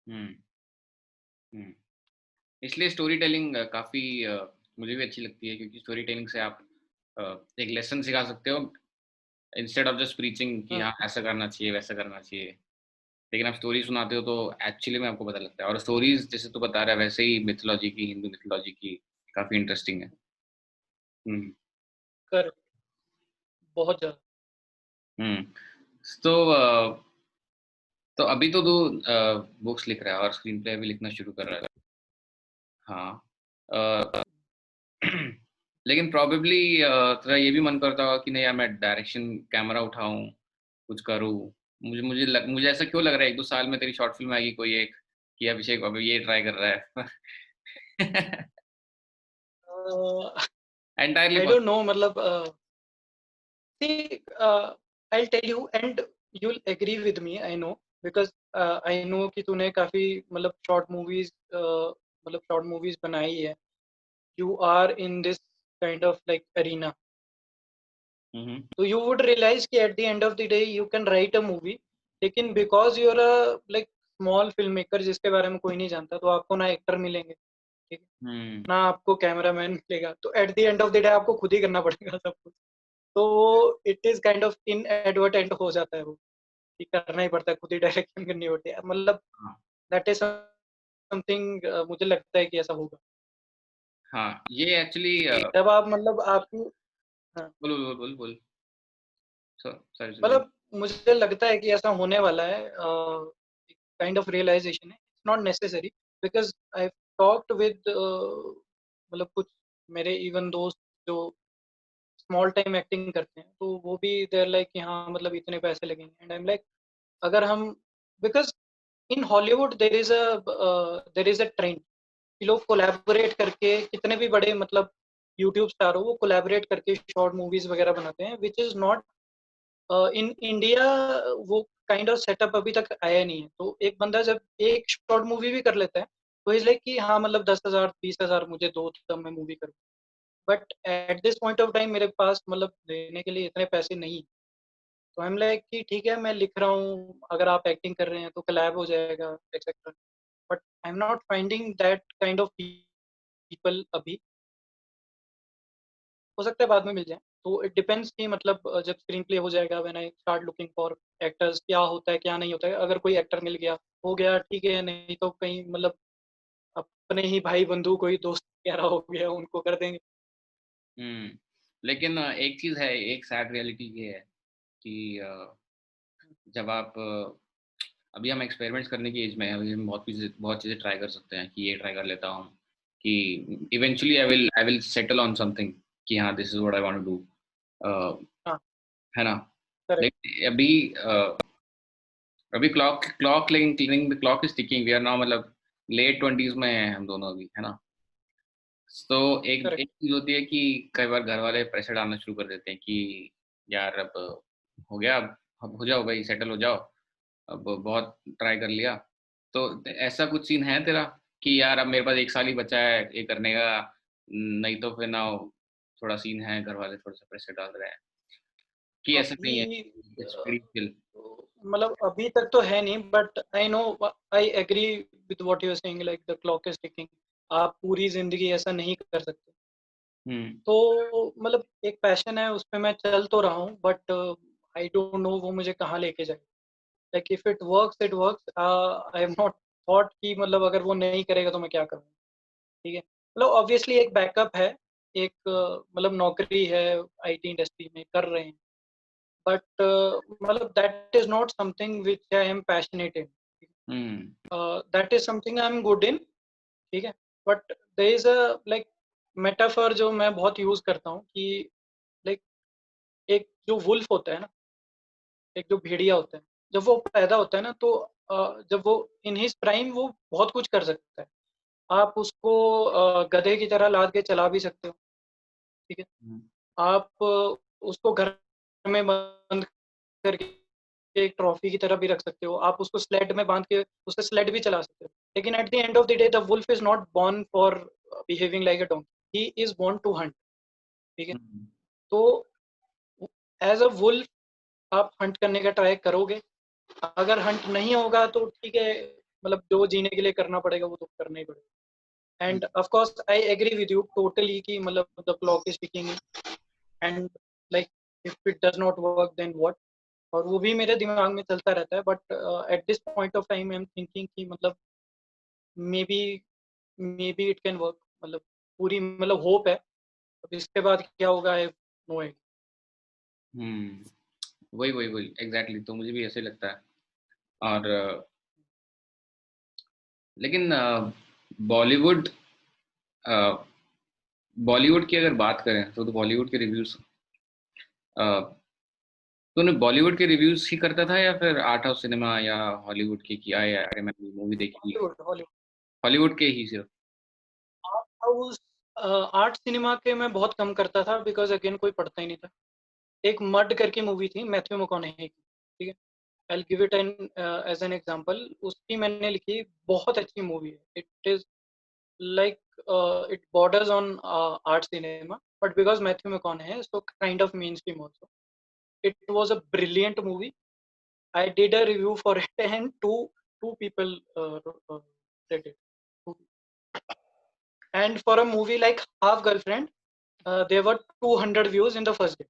हुँ, हुँ। इसलिए स्टोरी टेलिंग काफ़ी मुझे भी अच्छी लगती है, क्योंकि स्टोरी टेलिंग से आप अ, एक लेसन सिखा सकते हो, इंस्टेड ऑफ जस्ट प्रीचिंग कि हाँ, ऐसा करना चाहिए, वैसा करना चाहिए। लेकिन आप स्टोरी सुनाते हो तो एक्चुअली में आपको पता लगता है, और स्टोरीज़ जैसे तू बता रहा है वैसे ही मिथोलॉजी की, हिंदू मिथोलॉजी की काफ़ी इंटरेस्टिंग है। हुँ, कर बहुत ज्यादा। हुँ। तो तो अभी तो तू बुक्स लिख रहा है और स्क्रीन प्ले भी लिखना शुरू कर रहा है। हाँ। अ, लेकिन प्रोबेबली तेरा ये भी मन करता होगा कि नहीं यार, मैं डायरेक्शन कैमरा उठाऊँ, कुछ करूँ। मुझे ऐसा क्यों लग रहा है 1-2 साल में तेरी शॉर्ट फ़िल्म आएगी कोई एक, कि अभिषेक अब ये ट्राई कर रहा है। Entirely I possible. Don't know मतलब see, I'll tell you and you'll agree with me, I know, because I know कि तूने काफी मतलब शॉर्ट मूवीज बनाई है। You are in this kind of like arena. Hmm. तो यू वुड रियलाइज कि at the end of the day you can write a movie, लेकिन because you are a like small film maker जिसके बारे में कोई नहीं जानता, तो आपको ना एक्टर मिलेंगे, ठीक है, हम्म। ना आपको कैमरामैन मिलेगा, तो eight the end of the day आपको खुद ही करना पड़ेगा सब कुछ। तो वो it is kind of inadvertent हो जाता है वो, कि करना ही पड़ता है, खुद ही डायरेक्शन करनी होती है, मतलब हाँ। दैट इज समथिंग, मुझे लगता है कि ऐसा होगा हाँ, ये एक्चुअली कि जब आप मतलब आपकी, हाँ, बोल बोल बोल बोल। सॉरी बोल। मतलब मुझे लगता है कि ऐसा होने वाला है, काइंड ऑफ रियलाइजेशन है, it's not necessary, because I talked with मतलब कुछ मेरे इवन दोस्त जो स्मॉल टाइम एक्टिंग करते हैं, तो वो भी देयर लाइक कि हाँ मतलब इतने पैसे लगेंगे, एंड आई एम लाइक अगर हम, because in Hollywood there is a trend कि लोग कोलैबोरेट करके, कितने भी बड़े मतलब यूट्यूब स्टार हो, वो कोलैबोरेट करके शॉर्ट मूवीज वगैरह बनाते हैं, which is not in India, वो काइंड ऑफ सेटअप अभी तक आया नहीं है। तो एक बंदा जब एक शॉर्ट मूवी भी कर लेता है, तो इज लाइक कि हाँ मतलब 10,000 20,000 मुझे दो तब मैं मूवी करूँ, but at this point of time मेरे पास मतलब देने के लिए इतने पैसे नहीं। तो आई एम लाइक कि ठीक है मैं लिख रहा हूँ, अगर आप एक्टिंग कर रहे हैं तो कोलैब हो जाएगा etcetera, but I am not finding that kind of people अभी। हो सकता है बाद में मिल जाए, तो इट डिपेंड्स कि मतलब जब स्क्रीन प्ले हो जाएगा, when I start looking for actors, क्या होता है क्या नहीं होता है, अगर कोई एक्टर मिल गया हो गया ठीक है, नहीं तो कहीं मतलब अपने ही भाई बंधु कोई दोस्त वगैरह हो गया उनको कर देंगे। हम्म। लेकिन एक चीज है, एक सैड रियलिटी ये है कि जब आप अभी हम एक्सपेरिमेंट्स करने की एज में हैं, अभी हम बहुत चीज़ें ट्राई कर सकते हैं कि ये ट्राई कर लेता हूँ कि eventually I will settle on something कि हाँ this is what I want to do, हाँ, है ना। करेक्ट। लेकिन अभी clock clock cleaning the clock is ticking, we are now मतलब लेट 20s में हैं हम दोनों अभी, है ना। तो एक करेक्ट। एक चीज होती है कि कई बार घर वाले प्रेशर डालना शुरू कर देते हैं कि यार अब हो गया, अब हो जाओ भाई, सेटल हो जाओ, अब बहुत ट्राई कर लिया। तो ऐसा कुछ सीन है तेरा कि यार अब मेरे पास एक साल ही बचा है ये करने का, नहीं तो फिर ना थोड़ा सीन है, घर वाले थोड़ा सा प्रेशर डाल रहे हैं कि ऐसा नहीं है, अभी इट्स वेरी चिल। मतलब अभी तक तो है नहीं, but I know, I agree with what you are saying, like the clock is ticking. आप पूरी जिंदगी ऐसा नहीं कर सकते। हम्म। तो मतलब एक पैशन है, उस पे मैं चल तो रहा हूँ, बट आई डोंट नो वो मुझे कहाँ लेके जाए। Like if it works, I have not thought कि मतलब अगर वो नहीं करेगा तो मैं क्या करूँ, ठीक है। मतलब ऑब्वियसली एक बैकअप है, एक मतलब नौकरी है, आईटी इंडस्ट्री में कर रहे हैं, बट मतलब that is not something which I am passionate in, hmm. That is something I am good in, ठीक है। But there is a like metaphor जो मैं बहुत यूज करता हूँ कि लाइक एक जो वुल्फ होता है ना, एक जो भेड़िया होता है, जब वो पैदा होता है ना, तो जब वो इन हिज प्राइम वो बहुत कुछ कर सकता है। आप उसको गधे की तरह लाद के चला भी सकते हो, ठीक है। हम्म। आप उसको घर में बंद करके एक ट्रॉफी की तरह भी रख सकते हो, आप उसको स्लेड में बांध के उससे स्लेड भी चला सकते हो। लेकिन at the end of the day the wolf is not born for behaving like a donkey, he is born to hunt, ठीक है। हम्म। तो एज अ वुल्फ आप हंट करने का ट्राई करोगे, अगर हंट नहीं होगा तो ठीक है, मतलब जो जीने के लिए करना पड़ेगा वो तो करना ही पड़ेगा। Hmm. And of course I agree with you totally कि मतलब the clock is ticking, and like if it does not work then what. और वो भी मेरे दिमाग में चलता रहता है, but at this point of time I am thinking कि मतलब maybe it can work, मतलब पूरी मतलब होप है। अब इसके बाद क्या होगा, आई नो आइडिया। वही वही वही एग्जैक्टली, तो मुझे भी ऐसे लगता है। और लेकिन बॉलीवुड बॉलीवुड की अगर बात करें तो बॉलीवुड के रिव्यूज, तूने बॉलीवुड के रिव्यूज ही करता था या फिर आर्ट हाउस सिनेमा या हॉलीवुड की किया है, अरे मैंने मूवी देखी, हॉलीवुड, हॉलीवुड। हॉलीवुड के ही सिर्फ। आर्ट हाउस, आर्ट सिनेमा के मैं बहुत कम करता था, बिकॉज अगेन कोई पढ़ता ही नहीं था। एक मड करके मूवी थी मैथ्यू McConaughey की, ठीक है। I give it an as an example, उसकी मैंने लिखी, बहुत अच्छी मूवी है। It is like it borders on art cinema, but because Matthew McConaughey, so kind of mainstream also. It was a brilliant movie. I did a review for it, and two people read it. And for a movie like Half Girlfriend, there were 200 views in the first day.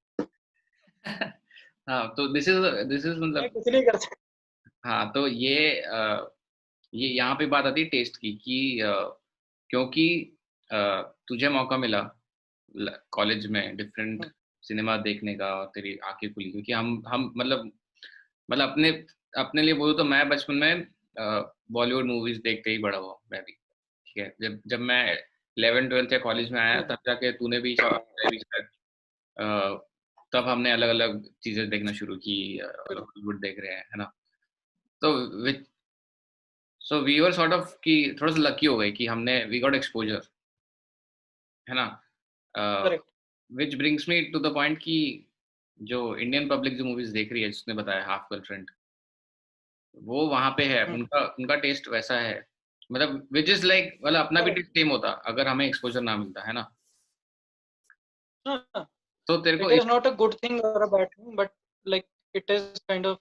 हाँ, तो this is मैं मतलब, कुछ नहीं कर सकता. हाँ, तो ये यहाँ पे बात आती है टेस्ट की कि क्योंकि तुझे मौका मिला कॉलेज में डिफरेंट सिनेमा देखने का और तेरी आंखें खुली, क्योंकि हम मतलब अपने अपने लिए बोलूँ तो मैं बचपन में बॉलीवुड मूवीज देखते ही बड़ा हुआ मैं भी, ठीक है। जब जब मैं 11th 12th या कॉलेज में आया तब जाके तूने भी मैं भी शायद, अ, तब हमने अलग अलग चीजें देखना शुरू की, हॉलीवुड देख रहे हैं, है ना। तो so we were sort of कि थोड़ा सा लकी हो गए कि हमने वी गॉट एक्सपोजर, है ना। Correct. Which brings me to the point कि जो इंडियन पब्लिक जो मूवीज देख रही है, जिसने बताया हाफ गर्लफ्रेंड, वो वहाँ पे है, उनका उनका टेस्ट वैसा है, मतलब विच इज लाइक, मतलब अपना भी टेस्ट सेम होता अगर हमें एक्सपोजर ना मिलता, है ना। तो तेरे को It is not a good thing or a bad thing, but like it is kind of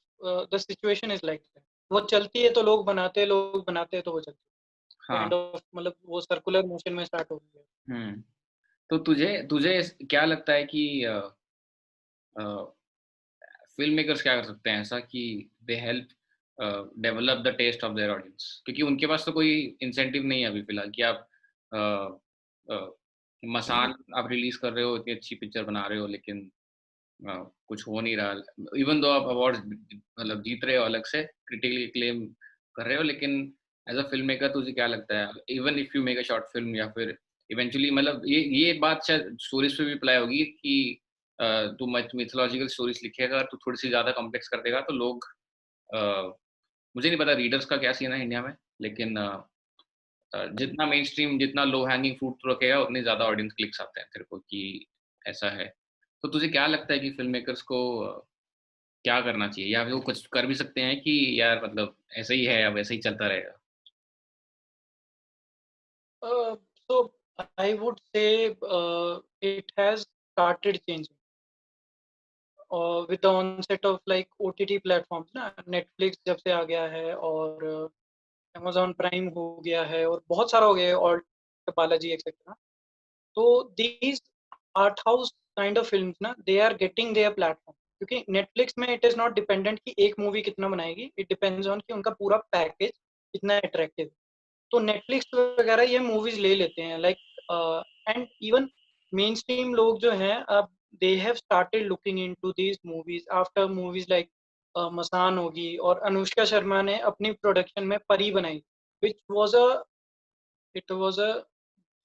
the situation is like that. वो चलती है तो लोग बनाते हैं, लोग बनाते हैं तो वो चलती है. हाँ। Kind of मतलब वो सर्कुलर मोशन में स्टार्ट हो गई है. हम्म। तो तुझे तुझे क्या लगता है कि फिल्म मेकर्स क्या कर सकते हैं ऐसा कि they help develop the taste of their audience, क्योंकि उनके पास तो कोई इंसेंटिव नहीं है अभी फिलहाल कि आप अ, अ, मसान आप रिलीज कर रहे हो, इतनी अच्छी पिक्चर बना रहे हो, लेकिन कुछ हो नहीं रहा, इवन दो आप अवार्ड मतलब जीत रहे हो, अलग से क्रिटिकली क्लेम कर रहे हो, लेकिन एज अ फिल्म मेकर तुझे क्या लगता है, even if you make a short film या फिर इवेंचुअली, मतलब ये बात शायद स्टोरीज पे भी अप्लाई होगी कि तू मिथोलॉजिकल स्टोरीज लिखेगा, तू थोड़ी सी ज्यादा कॉम्प्लेक्स कर देगा तो लोग, अ, मुझे नहीं पता रीडर्स का क्या सीन है इंडिया में, लेकिन जितना मेन स्ट्रीम, जितना लो हैंगिंग फ्रूट तू रखेगा, उतने ज्यादा ऑडियंस क्लिक्स आते हैं तेरे को कि ऐसा है। तो तुझे क्या लगता है कि फिल्म मेकर्स को क्या करना चाहिए, या फिर वो कुछ कर भी सकते हैं कि यार मतलब ऐसा ही है, अब ऐसे ही चलता रहेगा। So I would say it has started changing with the onset of like OTT platforms ना. Netflix जब से आ गया है और Amazon Prime हो गया है और बहुत सारा हो गया है, और बालाजी एक्सेट्रा. तो these art house kind of films ना, they are getting their platform, क्योंकि Netflix में it is not dependent कि एक मूवी कितना बनाएगी. It depends on कि उनका पूरा पैकेज कितना अट्रैक्टिव. तो नेटफ्लिक्स वगैरह ये मूवीज ले लेते हैं like, and even main stream लोग जो हैं अब they have started looking into these movies after movies like Masaan होगी, और अनुष्का शर्मा ने अपनी प्रोडक्शन में परी बनाई, which was a it was a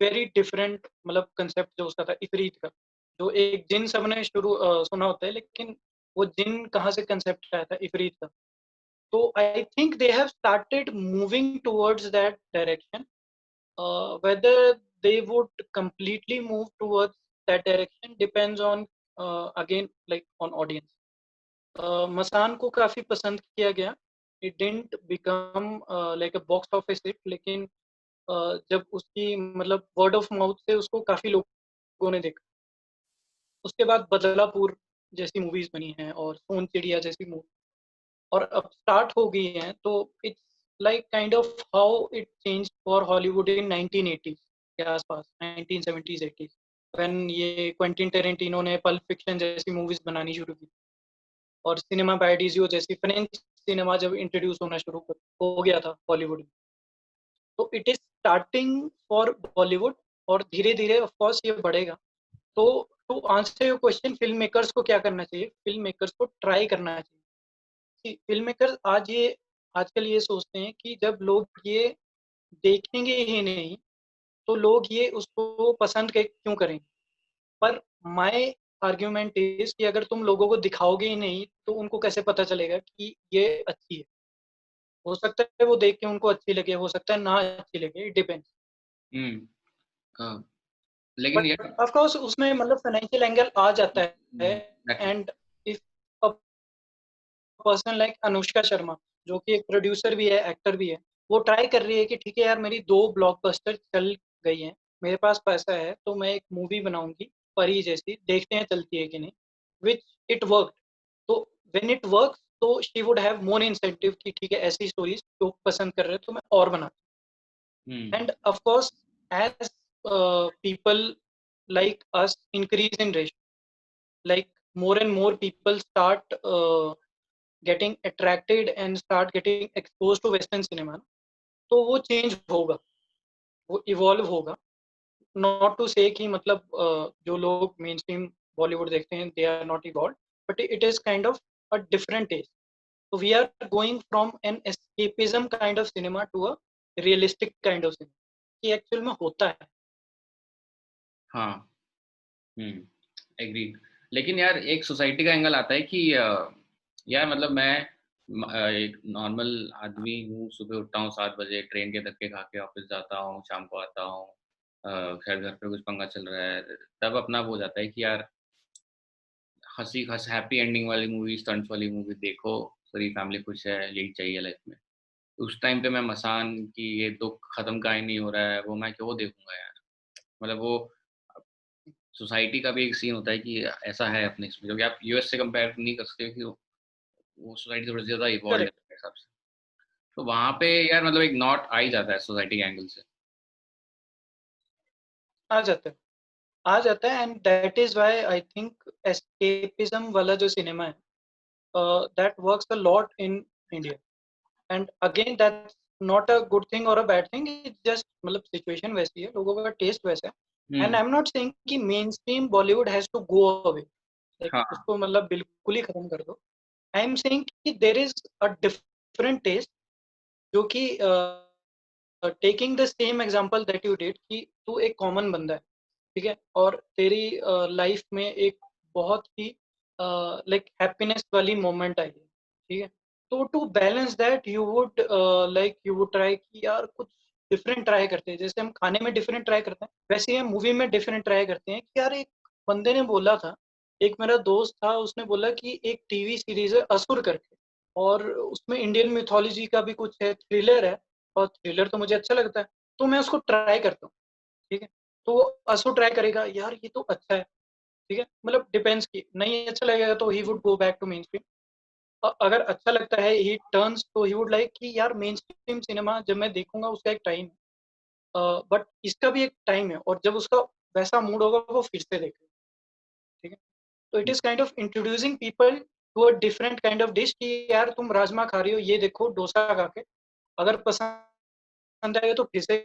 very different मतलब कंसेप्ट जो उसका था इफरीत का. जो एक जिन सबने सुना होता है, लेकिन वो जिन कहाँ से कंसेप्ट आया था इफरीत का. तो I think they have started moving towards that direction. Whether they would completely move towards that direction depends on again like on audience. मसान को काफी पसंद किया गया. It didn't become like a box office hit, लेकिन जब उसकी मतलब word of mouth से उसको काफी लोगों ने देखा. उसके बाद बदलापुर जैसी मूवीज बनी हैं और सोन चिड़िया जैसी मूवी और अब स्टार्ट हो गई हैं. तो it's like kind of how it change for Hollywood in 1980s के आसपास, 1970s 80s, व्हेन ये क्वेंटिन टेरेंटिनो ने पल्प फिक्शन जैसी मूवीज बनानी शुरू की और सिनेमा पैराडीजियो जैसी फ्रेंच सिनेमा जब इंट्रोड्यूस होना शुरू हो गया था बॉलीवुड में. तो it is starting for Bollywood और धीरे धीरे ऑफ कोर्स ये बढ़ेगा. तो to answer your question, filmmakers को क्या करना चाहिए? फिल्म मेकर्स को ट्राई करना चाहिए. फिल्म मेकर आजकल ये सोचते हैं कि जब लोग ये देखेंगे ही नहीं तो लोग ये उसको पसंद क्यों करेंगे. पर माय आर्ग्यूमेंट इज कि अगर तुम लोगों को दिखाओगे ही नहीं तो उनको कैसे पता चलेगा कि ये अच्छी है. हो सकता है वो देख के उनको अच्छी लगे, हो सकता है ना अच्छी लगे, इट डिपेंड्स. हम्म। हाँ, लेकिन बट यार, ऑफ कोर्स उसमें मतलब फाइनेंशियल एंगल आ जाता है. exactly. And if a person like Anushka Sharma, जो कि एक प्रोड्यूसर भी है, एक्टर भी है, वो ट्राई कर रही है कि ठीक है यार, मेरी 2 ब्लॉकबस्टर चल गई हैं, मेरे पास पैसा है तो मैं एक मूवी बनाऊंगी परी जैसी, देखते हैं चलती है कि नहीं, व्हिच इट वर्क्ड। तो व्हेन इट वर्क्स तो she would have more incentive कि ठीक है, ऐसी स्टोरीज लोग पसंद कर रहे हैं तो मैं और बनाता हम्म। हूँ। And of course as people like us increase in ratio, like more and more people start getting attracted and start getting exposed to western cinema, तो वो चेंज होगा, वो इवॉल्व होगा। नॉट टू से कि मतलब जो लोग मेन स्ट्रीम बॉलीवुड देखते हैं they are not evolve, but it is kind of a different taste. So we are going from an escapism kind of cinema to a realistic kind of cinema, कि actual में होता है। हाँ। हम्म। Agree. लेकिन यार एक सोसाइटी का angle आता है कि यार मतलब मैं एक नॉर्मल आदमी हूँ, सुबह उठता हूँ 7 बजे, ट्रेन के धक्के खा के ऑफिस जाता हूँ, शाम को आता हूँ, खैर घर पे कुछ पंगा चल रहा है, तब अपना वो हो जाता है कि यार हंसी हंस हैप्पी एंडिंग वाली मूवी, स्टंट्स वाली मूवी देखो, पूरी फैमिली खुश है, यही चाहिए लाइफ में। उस टाइम पे मैं मसान कि ये दुख खत्म का ही नहीं हो रहा है, वो मैं क्यों देखूंगा यार। मतलब वो सोसाइटी का भी एक सीन होता है कि ऐसा है अपने इसमें, क्योंकि आप यूएस से कंपेयर नहीं कर सकते कि वो सोसाइटी थोड़ी ज़्यादा इवॉल्व है करेक्ट। मेरे हिसाब से। तो वहाँ पे यार मतलब एक नॉट आ ही जाता है सोसाइटी के एंगल से। आ जाता है, आ जाता है, and that is why I think escapism वाला जो सिनेमा है that works a lot in India. And again that's not a good thing और a bad thing, it's just मतलब सिचुएशन वैसी है, लोगों का टेस्ट वैसा है। एंड हुँ। आई एम नॉट सेइंग कि main stream Bollywood has to go away, like हाँ। उसको मतलब बिल्कुल ही खत्म कर दो। आई एम सेइंग कि there is a different taste, जो कि taking the same example that you did, कि तू एक कॉमन बंदा है, ठीक है, और तेरी लाइफ में एक बहुत ही लाइक हैप्पीनेस वाली मोमेंट आई है, ठीक है। तो to balance that you would like you would try कि यार कुछ डिफरेंट ट्राई करते हैं, जैसे हम खाने में डिफरेंट ट्राई करते हैं वैसे ही हम मूवी में डिफरेंट ट्राई करते हैं। कि यार एक बंदे ने बोला था, एक मेरा दोस्त था, उसने बोला कि एक टीवी सीरीज है असुर करके, और उसमें इंडियन मिथोलॉजी का भी कुछ है, थ्रिलर है, और थ्रिलर तो मुझे अच्छा लगता है, तो मैं उसको ट्राई करता हूँ, ठीक है। तो वो असो ट्राई करेगा, यार ये तो अच्छा है, ठीक है, मतलब डिपेंड्स की नहीं अच्छा लगेगा तो he would go back to mainstream. अगर अच्छा लगता है ही टर्न्स, तो ही वुड लाइक कि यार मेन स्ट्रीम सिनेमा जब मैं देखूंगा उसका एक टाइम है, बट इसका भी एक टाइम है, और जब उसका वैसा मूड होगा वो फिर से देखेगा, ठीक है। तो it is kind of introducing people to a different kind of dish, कि यार तुम राजमा खा रही हो, ये देखो डोसा खा के, अगर पसंद आएगा तो फिर से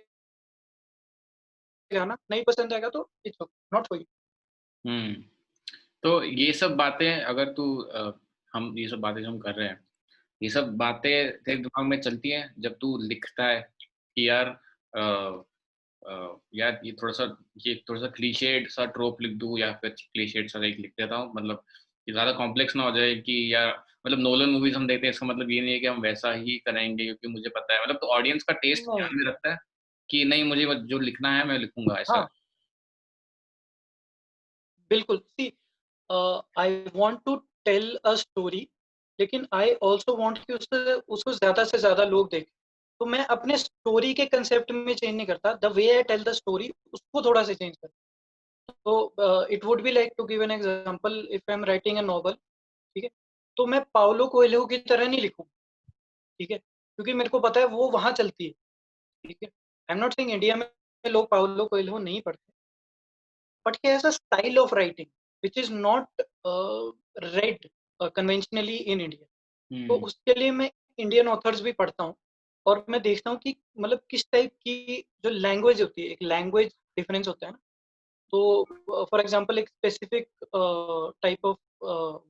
खाना, नहीं पसंद आएगा तो इट्स नॉट फॉर यू। हुँ। तो ये सब बातें अगर हम ये सब बातें जो हम कर रहे हैं, ये सब बातें तेरे दिमाग में चलती हैं जब तू लिखता है कि यार यार ये थोड़ा-सा क्लीशेड सा ट्रोप लिख दूँ या फिर क्लीशेड सा एक लिख देता हूँ, मतलब ये ज़्यादा कॉम्प्लेक्स ना हो जाए कि यार मतलब नोलन मूवीज़ हम देखते हैं, इसका मतलब ये नहीं है कि हम वैसा ही कराएँगे क्योंकि मुझे पता है, मतलब तो ऑडियंस का टेस्ट नहीं, ध्यान में रखता है कि नहीं मुझे बस जो लिखना है मैं लिखूँगा ऐसा? हाँ, बिल्कुल। See I want to tell a story, लेकिन आई आल्सो वांट कि उससे उसको ज़्यादा से ज़्यादा लोग देखें। तो मैं अपने स्टोरी के कांसेप्ट में चेंज नहीं करता, the way I tell the story उसको थोड़ा-सा चेंज करता। तो it would be like to give an example, if I am writing a novel, ठीक है? तो मैं पाउलो कोएल्हो की तरह नहीं लिखूँ, ठीक है? क्योंकि मेरे को पता है वो वहाँ चलती है, ठीक है? आई एम नॉट सेइंग इंडिया में लोग पाउलो कोएल्हो नहीं पढ़ते, but he has a style of writing which is not read conventionally in India. तो हुँ। उसके लिए मैं इंडियन ऑथर्स भी पढ़ता हूँ, और मैं देखता हूँ कि मतलब किस टाइप की जो लैंग्वेज होती है, एक लैंग्वेज डिफरेंस होता है ना। तो फॉर एग्जांपल एक स्पेसिफिक टाइप ऑफ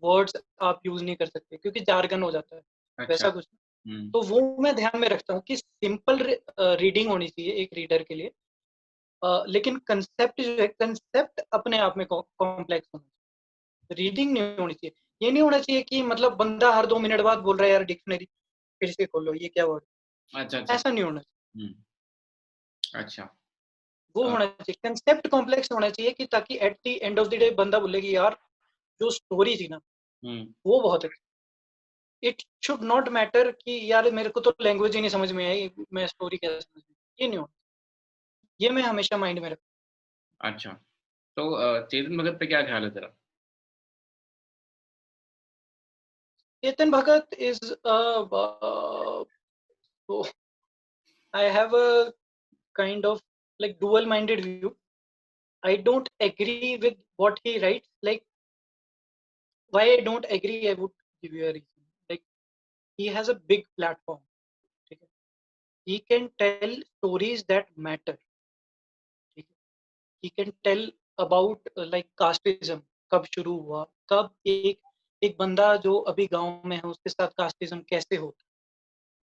वर्ड्स आप यूज नहीं कर सकते क्योंकि जार्गन हो जाता है, अच्छा। वैसा कुछ। हुँ। तो वो मैं ध्यान में रखता हूँ कि सिंपल रीडिंग होनी चाहिए एक रीडर के लिए, लेकिन कंसेप्ट जो है, कंसेप्ट अपने आप में कॉम्प्लेक्स होना चाहिए, रीडिंग नहीं होनी चाहिए। ये नहीं होना चाहिए कि मतलब बंदा हर 2 मिनट बाद बोल रहा है यार डिक्शनरी फिर से खोलो ये क्या वर्ड, अच्छा, अच्छा। ऐसा नहीं होना चाहिए। हुँ। अच्छा। वो अ, होना चाहिए, कंसेप्ट कॉम्प्लेक्स होना चाहिए, कि ताकि eight the end of the day बंदा बोले कि यार जो स्टोरी थी ना हुँ। वो बहुत अच्छी। इट शुड नॉट मैटर कि यार मेरे को तो लैंग्वेज ही नहीं समझ में आई, मैं स्टोरी कैसे समझ में, ये नहीं होना, ये मैं हमेशा माइंड में रखता अच्छा। तो चेतन भगत पे क्या ख्याल है तेरा? Chetan Bhagat is so I have a kind of like dual-minded view. I don't agree with what he writes. Like why I don't agree, I would give you a reason. Like he has a big platform. ठीक है? He can tell stories that matter. ठीक है? He can tell about like casteism कब शुरू हुआ, कब एक बंदा जो अभी गांव में है उसके साथ कास्टिज्म कैसे होता है,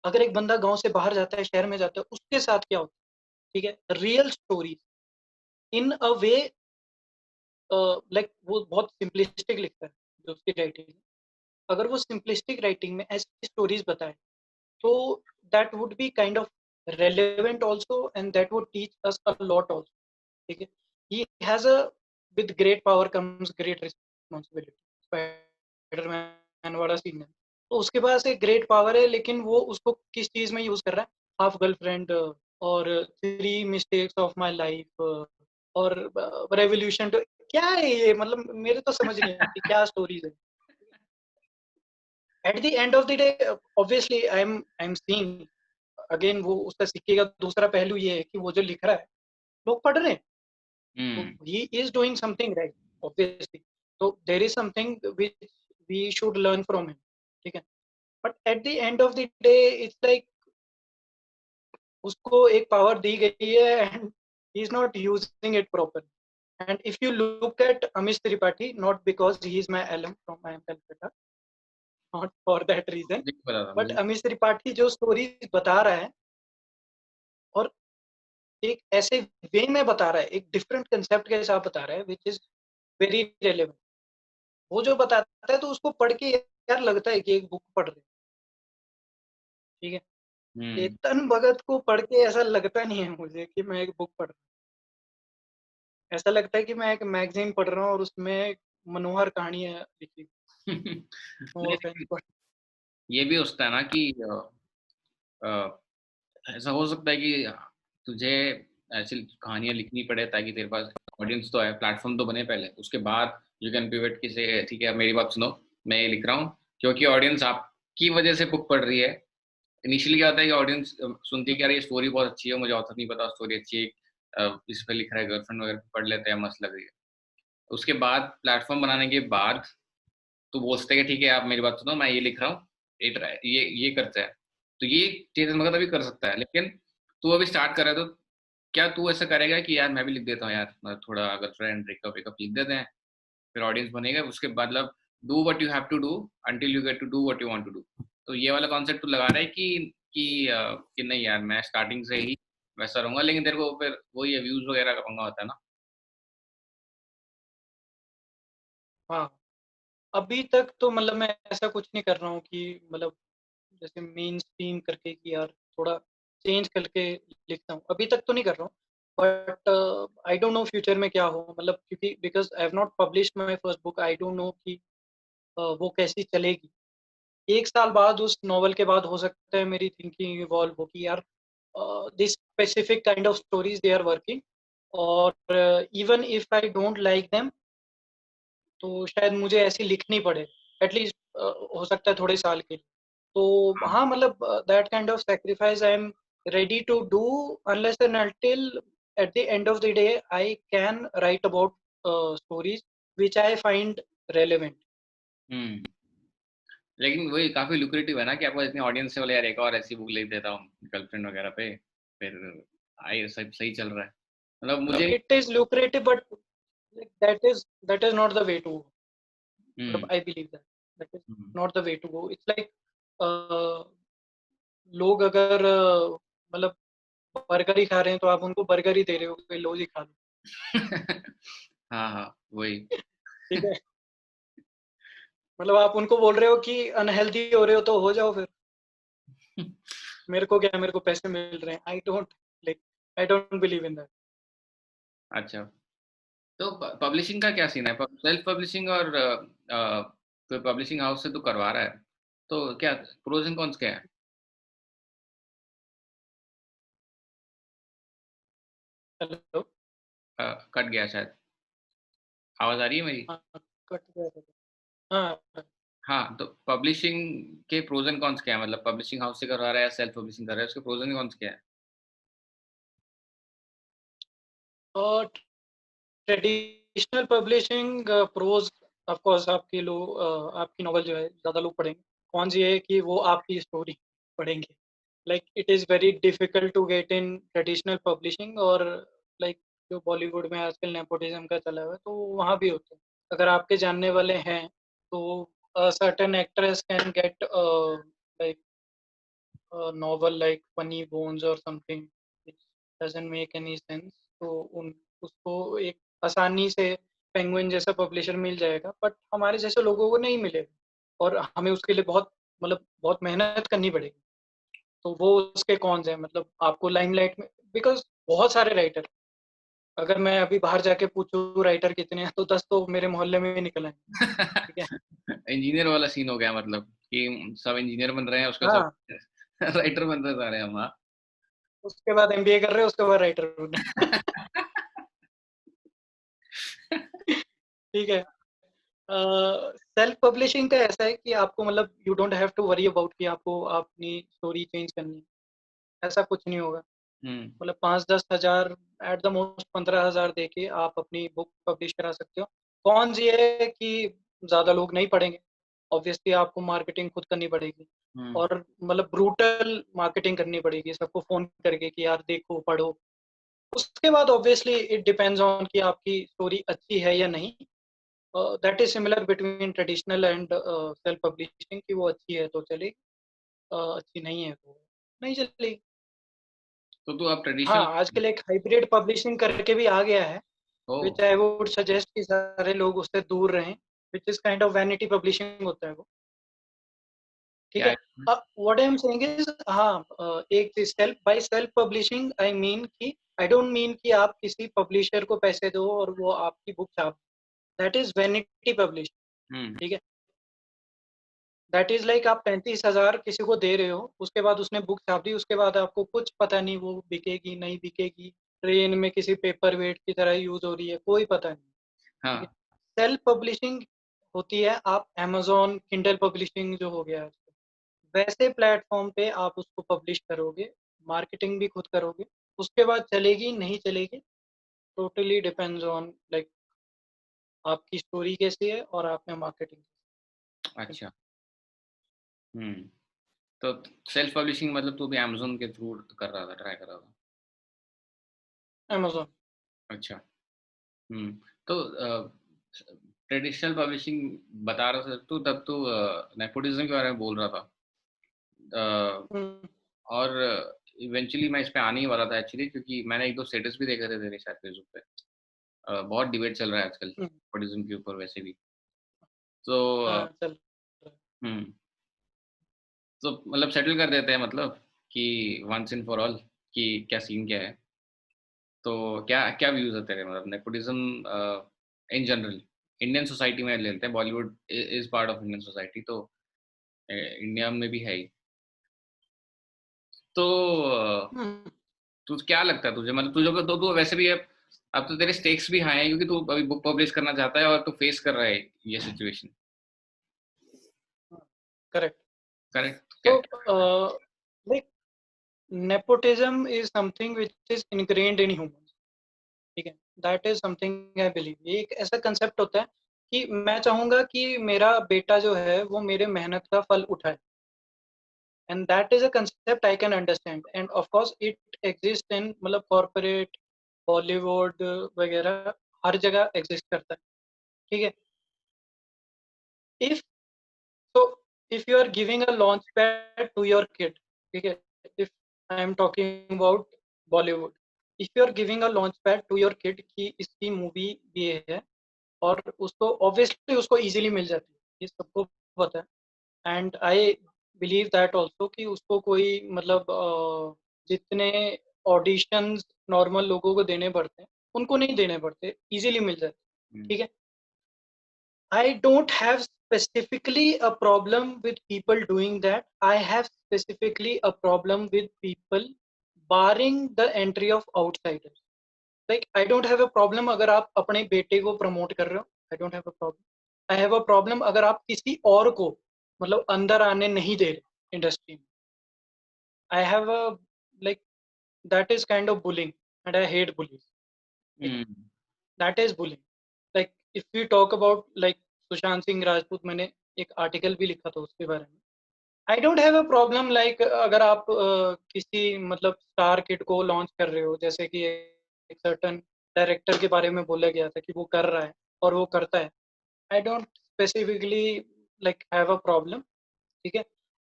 अगर एक बंदा गांव से बाहर जाता है शहर में जाता है उसके साथ क्या होता है, ठीक है, real story in a way, like वो बहुत सिंपलिस्टिक लिखता है जो उसकी राइटिंग, अगर वो सिंपलिस्टिक राइटिंग में ऐसी स्टोरीज बताए तो that would be kind of relevant also and that would teach us a lot also. ठीक है, he has a with great power comes great responsibility, Spiderman वाला सीन है, तो उसके पास एक ग्रेट पावर है लेकिन वो उसको किस चीज में यूज कर रहा है, हाफ गर्लफ्रेंड और three mistakes of my life और रेवोल्यूशन, तो क्या है ये, मतलब मेरे तो समझ नहीं आती क्या स्टोरीज है। Eight the end of the day obviously I am seeing again, वो उसका सिक्के का दूसरा पहलू ये है कि वो जो लिख रहा है लोग पढ़ रहे हैं, तो हम्म। he is doing something right obviously, so there is something which we should learn from him, ठीक है, but at the end of the day it's like उसको एक पावर दी गई है and he is not using it properly. And if you look at Amish Tripathi, not because he is my alum from IIM Calcutta, not for that reason, मुझे नहीं पता था but मुझे। Amish Tripathi जो stories बता रहा है और एक ऐसे वे में बता रहा है, एक डिफरेंट कंसेप्ट के साथ बता रहा है विच इज वेरी रेलेवेंट, वो जो बताता है तो उसको पढ़ के यार लगता है कि एक बुक पढ़ रहे हैं, ठीक है, हम्म। चेतन भगत को पढ़ के ऐसा लगता नहीं है मुझे कि मैं एक बुक पढ़ रहा हूँ, ऐसा लगता है कि मैं एक मैगजीन पढ़ रहा हूँ और उसमें मनोहर कहानियां लिखी, नो ऑफेंस नहीं, बट ये भी होता है ना कि अ, ऐसा हो सकता है कि तुझे ऐसी कहानियां लिखनी पड़े ताकि तेरे पास ऑडियंस तो है, प्लेटफॉर्म तो बने पहले, उसके बाद यू कैन पिवट कि से ठीक है मेरी बात सुनो, मैं ये लिख रहा हूँ क्योंकि ऑडियंस आपकी वजह से बुक पढ़ रही है। इनिशियली क्या होता है कि ऑडियंस सुनती है कि यार ये स्टोरी बहुत अच्छी है, मुझे ऑथर नहीं पता स्टोरी अच्छी है, इस पे लिख रहा है गर्लफ्रेंड वगैरह, पढ़ लेते हैं मस्त लग रही है। उसके बाद प्लेटफॉर्म बनाने के बाद तो बोलते हैं कि ठीक है आप मेरी बात सुनो मैं ये लिख रहा हूँ, ये ये करते हैं। तो ये चेतन भगत अभी कर सकता है, लेकिन तू अभी स्टार्ट कर रहा है तो क्या तू ऐसा करेगा कि यार मैं भी लिख देता हूँ यार, मतलब थोड़ा गर्लफ्रेंड ब्रेकअप वेकअप लिख देते हैं, फिर ऑडियंस बनेगा उसके बाद, मतलब do what you have to do until you get to do what you want to do. तो ये वाला कॉन्सेप्ट तू लगा रहा है कि नहीं यार मैं स्टार्टिंग से ही वैसा रहूंगा, लेकिन तेरे को फिर वही व्यूज वगैरह का पंगा होता है ना। हाँ, अभी तक तो मतलब मैं ऐसा कुछ नहीं कर रहा हूँ कि मतलब जैसे मेन स्ट्रीम करके कि यार थोड़ा चेंज करके लिखता हूँ, अभी तक तो नहीं कर रहा हूँ, but I don't know future में क्या हो, मतलब क्योंकि because I have not published my first book, I don't know कि वो कैसी चलेगी, एक साल बाद उस नॉवल के बाद हो सकता है मेरी थिंकिंग इवॉल्व हो कि यार this specific kind of stories they are working, और even if I don't like them तो शायद मुझे ऐसी लिखनी पड़े, एटलीस्ट हो सकता है थोड़े साल के लिए, तो हाँ मतलब that kind of sacrifice I am ready to do unless and until at the end of the day I can write about stories which I find relevant. Hmm. लेकिन वही काफी लुक्रेटिव है ना कि आपको इतनी ऑडियंस से बोले यार एक और ऐसी बुक लिख देता हूँ गर्लफ्रेंड वगैरह पे, फिर आई सब सही चल रहा है, मतलब मुझे। It is lucrative but like, that is not the way to go, मतलब हम्म। I believe that that is hmm. not the way to go, it's like uh, लोग अगर मतलब बर्गर ही खा रहे हैं तो आप उनको बर्गर ही दे रहे हो कि लो जी खा लो, हाँ हाँ वही। ठीक है, मतलब आप उनको बोल रहे हो कि अनहेल्दी हो रहे हो तो हो जाओ फिर, मेरे को क्या, मेरे को पैसे मिल रहे हैं, I don't believe in that. अच्छा, तो पब्लिशिंग का क्या सीन है, सेल्फ पब्लिशिंग और कोई पब्लिशिंग हाउस से तो करवा रहा है, तो क्या प्रोज एंड कॉन्स क्या है? हेलो, कट गया शायद। आवाज आ रही है मेरी? हाँ, कट गया था। हाँ, हाँ, तो पब्लिशिंग के प्रोज एंड कॉन्स क्या है? मतलब पब्लिशिंग हाउस से करवा रहा है या सेल्फ पब्लिशिंग कर रहा है, उसके प्रोज एंड कॉन्स क्या है? और traditional publishing pros of course आपकी नॉवल जो है ज़्यादा लोग पढ़ेंगे। कॉन्स ये है कि वो आपकी स्टोरी पढ़ेंगे। Like it is very difficult to get in traditional publishing, और लाइक जो बॉलीवुड में आजकल नेपोटिज्म का चला हुआ है तो वहाँ भी होता है। अगर आपके जानने वाले हैं तो certain actress can get like novel like Funny Bones or something which doesn't make any sense, तो उन उसको एक आसानी से पेंगुइन जैसा पब्लिशर मिल जाएगा, बट हमारे जैसे लोगों को नहीं मिलेगा और हमें उसके लिए बहुत मेहनत करनी पड़ेगी। तो वो उसके कॉन्स हैं, मतलब आपको लाइमलाइट में, बिकॉज बहुत सारे राइटर, अगर मैं अभी बाहर जाके पूछूं राइटर कितने हैं तो 10 तो मेरे मोहल्ले में ही निकल आएंगे। ठीक है। इंजीनियर वाला सीन हो गया, मतलब कि सब इंजीनियर बन रहे हैं, उसका सब हाँ, राइटर बन रहे सारे हम, हाँ। उसके बाद एमबीए कर रहे हैं, उसके बाद राइटर बन रहे हैं। ठीक है। सेल्फ पब्लिशिंग का ऐसा है कि आपको मतलब you don't have to worry about कि आपको अपनी स्टोरी चेंज करनी है, ऐसा कुछ नहीं होगा। हम्म। मतलब 5-10 हज़ार, एट द मोस्ट 15 हज़ार दे के आप अपनी बुक पब्लिश करा सकते हो। कौन सी है कि ज़्यादा लोग नहीं पढ़ेंगे, ऑब्वियसली आपको मार्केटिंग खुद करनी पड़ेगी, हम्म। और मतलब ब्रूटल मार्केटिंग करनी पड़ेगी सबको फ़ोन करके कि यार देखो पढ़ो। उसके बाद ऑब्वियसली इट डिपेंड्स ऑन कि आपकी स्टोरी अच्छी है या नहीं। That is similar between traditional and self publishing, कि वो अच्छी है तो चलेगी, अच्छी नहीं है तो नहीं चलेगी। तो तू अब हाँ, ट्रेडिशनल। आजकल एक हाइब्रिड पब्लिशिंग करके भी आ गया है, ओ। विच आई वुड सजेस्ट कि सारे लोग उससे दूर रहें, which is kind of vanity publishing होता है वो। ठीक क्या है। है? What I am saying is, हाँ, एक चीज, सेल्फ पब्लिशिंग आई मीन कि आई डोंट मीन कि आप किसी पब्लिशर को पैसे दो और वो आपकी बुक छाप, दैट इज वैनिटी पब्लिशिंग। हम्म। ठीक है। दैट इज लाइक आप 35 हज़ार किसी को दे रहे हो, उसके बाद उसने बुक छाप दी, उसके बाद आपको कुछ पता नहीं वो बिकेगी नहीं बिकेगी, ट्रेन में किसी पेपर वेट की तरह यूज हो रही है, कोई पता नहीं। ठीक है। हाँ। सेल्फ पब्लिशिंग होती है, आप अमेजोन किंडल पब्लिशिंग जो हो गया है वैसे प्लेटफॉर्म पे आप उसको पब्लिश करोगे, मार्केटिंग भी खुद करोगे, उसके बाद चलेगी नहीं चलेगी, टोटली डिपेंड्स ऑन लाइक आपकी स्टोरी कैसी है और आप में मार्केटिंग। अच्छा। हम्म। तो सेल्फ पब्लिशिंग मतलब तू भी अमेज़न के थ्रू कर रहा था, ट्राई कर रहा था? अमेजोन। अच्छा। हम्म। तो ट्रेडिशनल पब्लिशिंग बता रहा था तू, तब तू नेपोटिज्म के बारे में बोल रहा था। और इवेंचुअली मैं इस पे आने ही वाला था एक्चुअली, क्योंकि मैंने एक दो स्टेटस भी देखे थे तेरे शायद फेसबुक पे। बहुत डिबेट चल रहा है आजकल नेपोटिज्म के ऊपर वैसे भी। तो हाँ चल। हम्म। तो मतलब सेटल कर देते हैं, मतलब कि वंस एंड फॉर ऑल, कि क्या सीन क्या है। तो क्या क्या व्यूज है तेरे, मतलब nepotism in general Indian society में ले लेते हैं, Bollywood is part of Indian society, तो इंडिया में भी है ही। तो हम्म, तू क्या लगता है तुझे, मतलब तुझे तो तू वैसे भी अब तो तेरे स्टेक्स भी हाई हैं, क्योंकि तू अभी बुक पब्लिश करना चाहता है और तू फेस कर रहा है ये सिचुएशन। करेक्ट। करेक्ट क्या? So, like nepotism is something which is ingrained in humans. ठीक है। That is something I believe, ये एक ऐसा कंसेप्ट होता है कि मैं चाहूंगा कि मेरा बेटा जो है वो मेरे मेहनत का फल उठाए, and that is a concept I can understand, and of course it exist in मतलब कॉर्पोरेट, बॉलीवुड वगैरह, हर जगह एग्जिस्ट करता है। ठीक है। If So if you are giving a launch pad to your kid, ठीक है, if I am talking about Bollywood, if you are giving a launch pad to your kid कि इसकी मूवी ये है, और उसको ऑब्वियसली उसको इजीली मिल जाती है, ये सबको पता है, and I believe that also कि उसको कोई मतलब जितने ऑडिशंस नॉर्मल लोगों को देने पड़ते हैं उनको नहीं देने पड़ते, इजीली मिल जाते हैं। हम्म। ठीक है। I don't have specifically a problem with people doing that. I have specifically a problem with people barring the entry of outsiders. Like I don't have a problem अगर आप अपने बेटे को प्रमोट कर रहे हो, आई don't have a problem. I have a problem अगर आप किसी और को मतलब अंदर आने नहीं दे रहे इंडस्ट्री में। I have a like that is kind of bullying and I hate bullying. ठीक है, हुँ, that is bullying. Like if we talk about like Sushant Singh Rajput, मैंने एक आर्टिकल भी लिखा था उसके बारे में। I don't have a problem like अगर आप किसी मतलब स्टार किड को लॉन्च कर रहे हो, जैसे कि एक सर्टन डायरेक्टर के बारे में बोला गया था कि वो कर रहा है और वो करता है। I don't specifically like have a problem. ठीक है,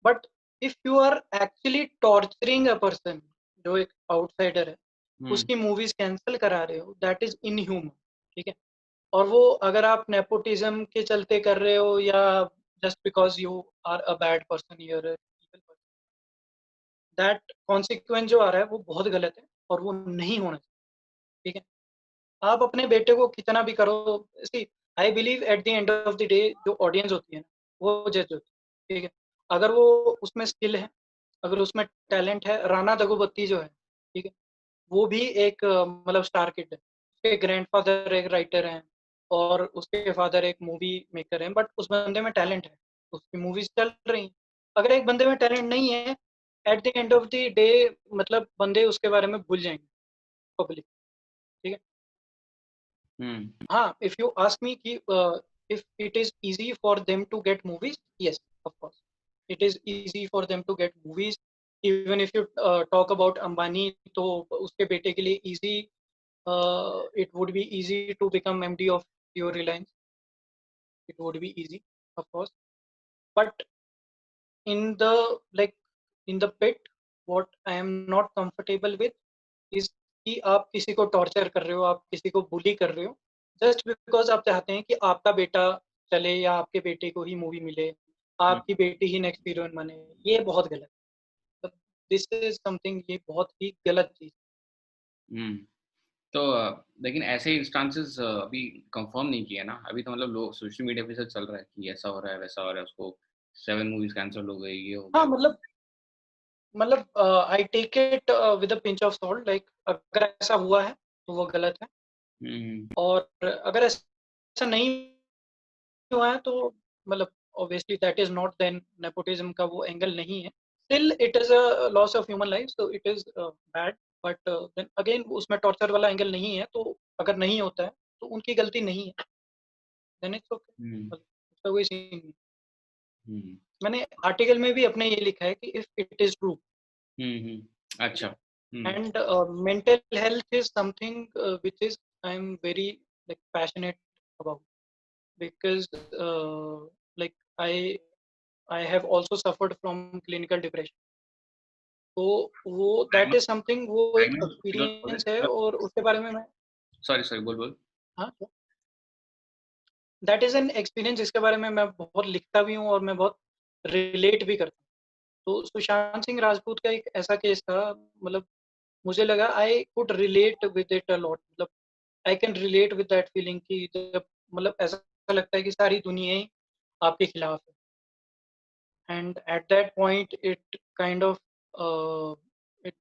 but if you are actually torturing a person, जो एक आउटसाइडर है, हुँ, उसकी मूवीज कैंसिल करा रहे हो, दैट इज इनह्यूमन। ठीक है, और वो अगर आप नेपोटिज्म के चलते कर रहे हो या just because you are a bad person, you're evil person, that consequence जो आ रहा है वो बहुत गलत है और वो नहीं होना चाहिए। ठीक है, आप अपने बेटे को कितना भी करो, see I believe at the end of the day जो ऑडियंस होती है ना, वो जज होती है। ठीक है, अगर वो उसमें स्किल है, अगर उसमें टैलेंट है, राणा दग्गुबाती जो है, ठीक है, वो भी एक मतलब स्टार किड है। उसके ग्रैंडफादर एक राइटर हैं और उसके फादर एक मूवी मेकर हैं, बट उस बंदे में टैलेंट है, उसकी मूवीज चल रही हैं। अगर एक बंदे में टैलेंट नहीं है, eight the end of the day मतलब बंदे उसके बारे में भूल जाएंगे, पब्लिक। ठीक है, हुँ, हाँ, इफ यू आस्क मी कि if it is easy for them to get movies, yes, of course it is easy for them to get movies। even if you talk about Ambani, तो उसके बेटे के लिए easy, it would be easy to become MD of your Reliance, it would be easy, of course, but in the like in the pit, what I am not comfortable with is कि आप किसी को torture कर रहे हो, आप किसी को बुली कर रहे हो, जस्ट बिकॉज आप चाहते हैं कि आपका बेटा चले या आपके बेटे को ही मूवी मिले, हुँ, आपकी बेटी ही नेक्स्ट हीरोइन बने। ये बहुत गलत है, दिस इज समथिंग, ये बहुत ही गलत चीज। हुँ। तो लेकिन ऐसे इंस्टांसेस अभी कंफर्म नहीं किए ना, अभी तो मतलब लोग सोशल मीडिया पे सब चल रहा है कि ऐसा हो रहा है, वैसा हो रहा है, उसको 7 मूवीज़ कैंसल हो गई, ये हो हाँ, गया। मतलब I take it with a pinch of salt, like अगर ऐसा हुआ है तो वो गलत है, हुँ, हुँ, और अगर ऐसा नहीं हुआ है तो मतलब obviously that is not then nepotism का वो एंगल नहीं है। Still it is a loss of human life, so it is bad, but then again उसमें टॉर्चर वाला एंगल नहीं है, तो अगर नहीं होता है तो उनकी गलती नहीं है, देन इट्स ओके, हुँ, मतलब उसका कोई सीन नहीं। हुँ, मैंने आर्टिकल में भी अपने ये लिखा है कि इफ इट इज ट्रू, हुँ, हुँ। ठीक अच्छा। है, हुँ, and mental health is something which is I am very like passionate about, because like I have also suffered from clinical depression, तो वो दैट डायग्नोस इज समथिंग, वो एक डायग्नोस डायग्नोस बोले एक्सपीरियंस है और उसके बारे में मैं, सॉरी, सॉरी, बोल, बोल। हाँ, दैट इज एन एक्सपीरियंस जिसके बारे में मैं बहुत लिखता भी हूँ और मैं बहुत रिलेट भी करता हूँ। तो सुशांत सिंह राजपूत का एक ऐसा केस था, मतलब मुझे लगा I could relate with it a lot, मतलब I can relate with that feeling कि जब मतलब ऐसा लगता है कि सारी दुनिया ही आपके खिलाफ है, and at that point it kind of it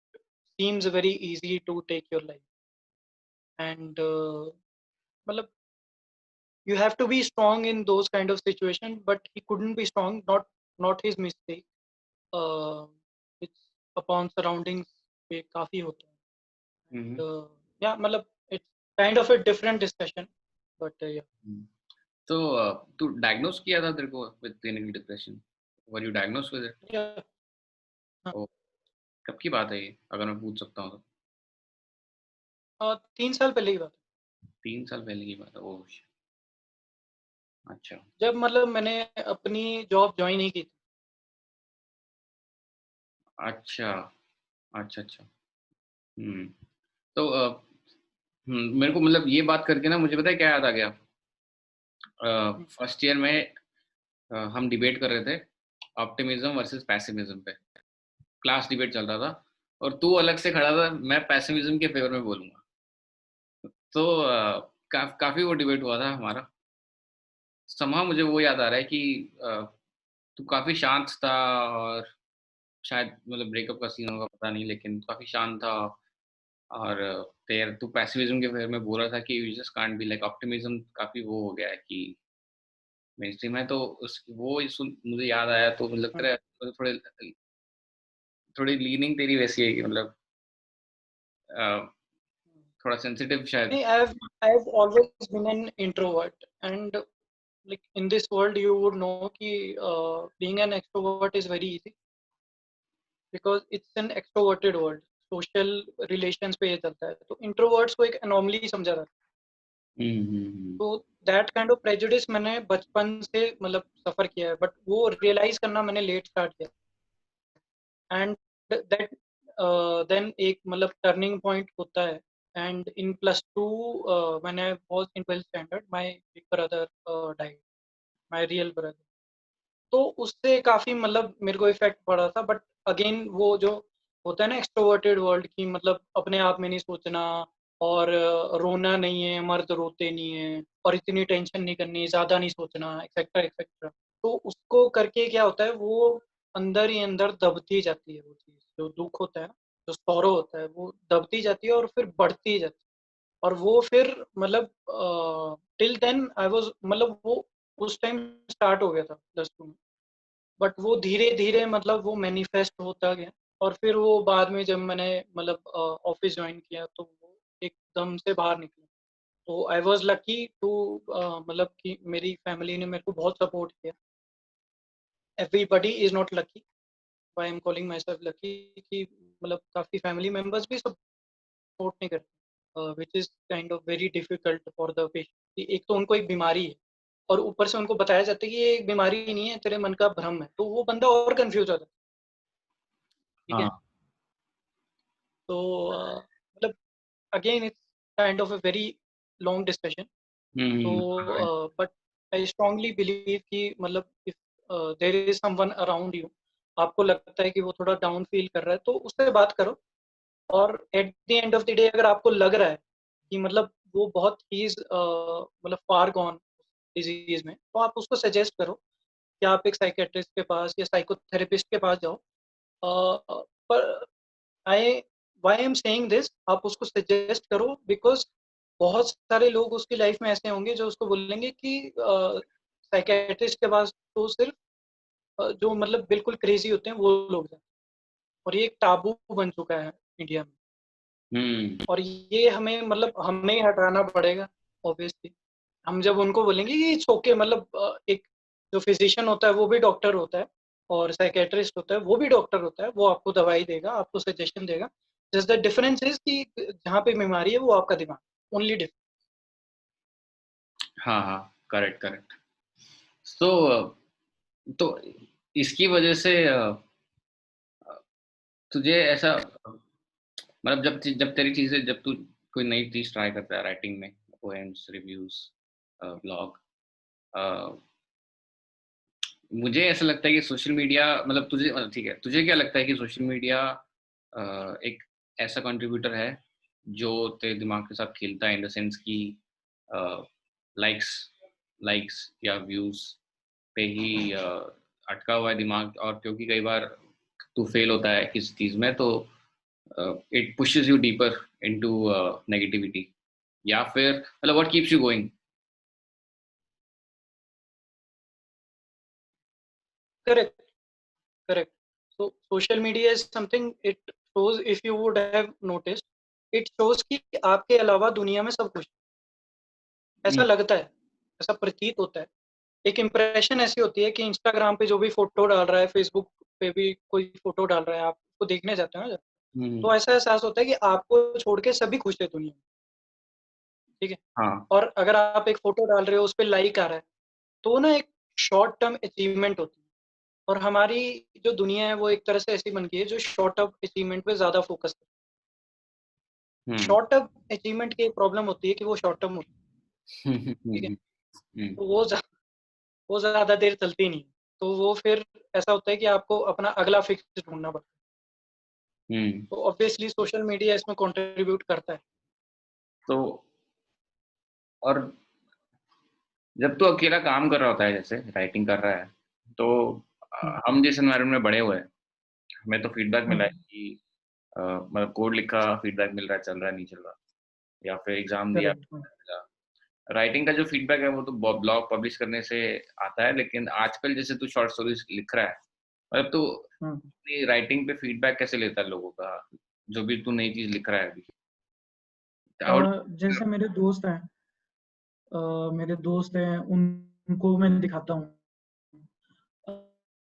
seems very easy to take your life, and matlab, you have to be strong in those kind of situation, but he couldn't be strong, not his mistake, uh, it's upon surroundings पे काफी होता है, हुँ, and hmm, yeah, matlab, it's kind of a different discussion, but yeah, हुँ। तो तू diagnose किया था तेरे को with clinical depression? Were you diagnosed with it? yeah, हाँ, ओह! कब की बात है ये? अगर मैं पूछ सकता हूँ तो? 3 साल पहले की बात 3 साल पहले की बात है। ओह! अच्छा, है, जब मतलब मैंने अपनी जॉब ज्वाइन ही की थी। अच्छा, अच्छा, अच्छा। हुँ। तो मेरे को मतलब ये बात करके ना मुझे पता है क्या याद आ गया? हम्म, फर्स्ट ईयर में हम डिबेट कर रहे थे ऑप्टिमिज्म वर्सेस पेसिमिज्म पे। क्लास डिबेट चल रहा था और तू अलग से खड़ा था, मैं पेसिमिज्म के फेवर में बोलूँगा। तो काफ़ी वो डिबेट हुआ था हमारा। समहाउ मुझे वो याद आ रहा है कि अ, तू काफ़ी शांत था और शायद मतलब ब्रेकअप का सीन होगा पता नहीं लेकिन काफ़ी शांत था और तेरे तू पैसिविज्म के बारे में बोल रहा था कि you just can't be like optimism, काफी वो हो गया है कि मेनस्ट्रीम है, तो उस वो मुझे याद आया, तो मुझे लगता हुँ। है तो थोड़े थोड़ी लीनिंग तेरी वैसी है कि मतलब थोड़ा सेंसिटिव शायद। नहीं, I have always been an introvert and like in this world you would know कि being an extrovert is very easy because it's an extroverted world. Social relations पे ये चलता है। तो इंट्रोवर्ट्स को एक एनोमली समझा जाता है। हम्म। तो दैट काइंड ऑफ प्रेजुडिस मैंने बचपन से मतलब सफ़र किया है, बट वो रियलाइज़ करना मैंने लेट स्टार्ट किया। एंड दैट देन एक मतलब टर्निंग पॉइंट होता है। And in +2 when I was in 12th standard my big brother died, my real brother. तो उससे काफ़ी मतलब मेरे को इफ़ेक्ट पड़ा था, बट अगेन वो जो होता है ना एक्सट्रोवर्टेड वर्ल्ड की मतलब अपने आप में नहीं सोचना और रोना नहीं है, मर्द रोते नहीं हैं और इतनी टेंशन नहीं करनी, ज़्यादा नहीं सोचना एक्सेट्रा, एक्सेट्रा। तो उसको करके क्या होता है वो अंदर ही अंदर दबती जाती है वो चीज़, जो दुःख होता है ना, जो सॉरो होता है वो दबती जाती है और फिर बढ़ती जाती है। और वो फिर मतलब टिल देन आई वाज़ मतलब वो उस टाइम स्टार्ट हो गया था +2 में। बट वो धीरे-धीरे मतलब वो मैनिफेस्ट होता गया और फिर वो बाद में जब मैंने मतलब ऑफ़िस जॉइन किया तो वो एकदम से बाहर निकला। तो आई वाज़ लकी टू मतलब कि मेरी फैमिली ने मेरे को बहुत सपोर्ट किया। Everybody is not lucky, why I am calling my self lucky कि मतलब काफ़ी फैमिली मेंबर्स भी सपोर्ट नहीं करते, which is kind of very difficult for the patient कि एक तो उनको एक बीमारी है और ऊपर से उनको बताया जाता है कि ये एक बीमारी नहीं है, तेरे मन का भ्रम है। तो वो बंदा और कन्फ्यूज़ हो जाता है, ठीक है? हाँ। तो मतलब again it's kind of a very long discussion. तो हम्म। बट आई स्ट्रांगली बिलीव कि मतलब if there is someone around you, आपको लगता है कि वो थोड़ा डाउन फील कर रहा है तो उससे बात करो। और eight the end of the day अगर आपको लग रहा है कि मतलब वो बहुत ही इज मतलब फार गॉन डिजीज में, तो आप उसको सजेस्ट करो कि आप एक साइकेट्रिस्ट के पास या साइकोथेरेपिस्ट के पास जाओ। पर I why I am saying this, आप उसको सजेस्ट करो बिकॉज़ बहुत सारे लोग उसकी लाइफ में ऐसे होंगे जो उसको बोलेंगे कि साइकियाट्रिस्ट के पास तो सिर्फ जो मतलब बिल्कुल क्रेज़ी होते हैं वो लोग जाते हैं। और ये एक टाबू बन चुका है इंडिया में हम्म। और ये हमें मतलब हमें ही हटाना पड़ेगा ऑब्वियसली। हम जब उनको बोलेंगे कि इट्स ओके मतलब एक जो फिज़िशियन होता है वो भी डॉक्टर होता है और साइकियाट्रिस्ट होता है वो भी डॉक्टर होता है, वो आपको दवाई देगा, आपको सजेशन देगा। जस्ट द डिफरेंस इज़ कि जहाँ पे बीमारी है वो आपका दिमाग, ओनली डिफरेंस। हाँ हाँ, करेक्ट करेक्ट। तो तो इसकी वजह से तुझे ऐसा मतलब जब जब तेरी चीजें, जब तू कोई नई चीज ट्राई करता है राइटिंग में, पोएम्स, रिव्यूज, ब्लॉग, मुझे ऐसा लगता है कि सोशल मीडिया मतलब तुझे मतलब ठीक है, तुझे क्या लगता है कि सोशल मीडिया एक ऐसा कंट्रीब्यूटर है जो तेरे दिमाग के साथ खेलता है, इन द सेंस कि लाइक्स लाइक्स या व्यूज पे ही अटका हुआ है दिमाग, और क्योंकि कई बार तू फेल होता है किसी चीज में, तो it pushes you deeper into negativity, या फिर मतलब what keeps you going? Correct, correct. So social media is something, it shows, if you would have noticed, it shows कि आपके अलावा दुनिया में सब कुछ है। ऐसा लगता है, ऐसा प्रतीत होता है। एक इम्प्रेशन ऐसी होती है कि इंस्टाग्राम पे जो भी फ़ोटो डाल रहा है, फ़ेसबुक पे भी कोई फ़ोटो डाल रहा है, आप उसको देखने जाते हो ना जब, तो ऐसा एहसास होता है कि आपको छोड़ के सभी खुश है दुनिया में, ठीक है? हाँ। और अगर आप एक फ़ोटो डाल रहे हो, उस पे लाइक आ रहा है, तो ना एक शॉर्ट टर्म अचीवमेंट होती है। और हमारी जो दुनिया है, वो एक तरह से ऐसी बन गई है, जो शॉर्ट टर्म अचीवमेंट पे ज़्यादा फ़ोकस करती है। हम्म। शॉर्ट टर्म अचीवमेंट की एक प्रॉब्लम होती है कि वो शॉर्ट टर्म होती है, ठीक है? हम्म। तो वो ज़्यादा देर चलती नहीं है। तो वो फिर ऐसा होता है कि आपको अपना अगला फ़िक्स ढूँढना पड़ता है। हम्म। तो ऑब्वियसली सोशल मीडिया इसमें कंट्रीब्यूट करता है। तो और जब तू अकेला काम कर रहा होता है, जैसे राइटिंग कर रहा है, तो हुँ, हम जिस एनवायरनमेंट में बड़े हुए हैं, हमें तो फीडबैक मिला है हुँ, कि मतलब कोड लिखा, फीडबैक मिल रहा है, चल रहा है, नहीं चल रहा, या फिर एग्जाम दिया। करेक्ट। हाँ। राइटिंग का जो फीडबैक है वो तो ब्लॉग पब्लिश करने से आता है, लेकिन आजकल जैसे तू शॉर्ट स्टोरीज लिख रहा है, मतलब तू हाँ। अपनी राइटिंग पे फीडबैक कैसे लेता है लोगों का, जो भी तू नई चीज लिख रहा है अभी? How do जैसे मेरे दोस्त हैं, मेरे दोस्त हैं, उनको मैं दिखाता हूँ।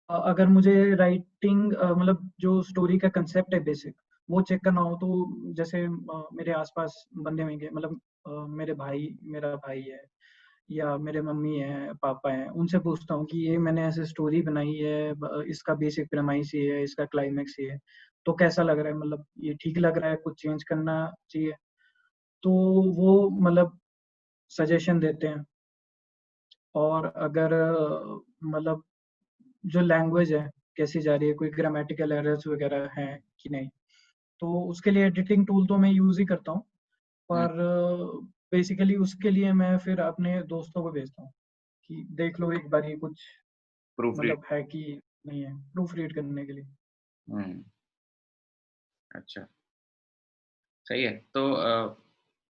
अगर मुझे राइटिंग मतलब जो स्टोरी का कंसेप्ट है बेसिक, वो चेक करना हो, तो जैसे मेरे आसपास बंदे होंगे, मतलब मेरा भाई है या मेरे मम्मी है, पापा हैं, उनसे पूछता हूँ कि ये मैंने ऐसे स्टोरी बनाई है, इसका बेसिक प्रेमाइस ये है, इसका क्लाइमेक्स ये है, तो कैसा लग रहा है, मतलब ये ठीक लग रहा है, कुछ चेंज करना चाहिए? तो वो मतलब सजेशन देते हैं। और अगर मतलब जो लैंग्वेज है कैसी जा रही है, कोई ग्रामेटिकल एरर्स वगैरह हैं कि नहीं, तो उसके लिए एडिटिंग टूल तो मैं यूज़ ही करता हूँ। पर बेसिकली उसके लिए मैं फिर अपने दोस्तों को भेजता हूँ कि देख लो एक बार, ये कुछ प्रूफ रीड? मतलब है कि नहीं है, प्रूफ रीड करने के लिए। हम्म, अच्छा, सही है। तो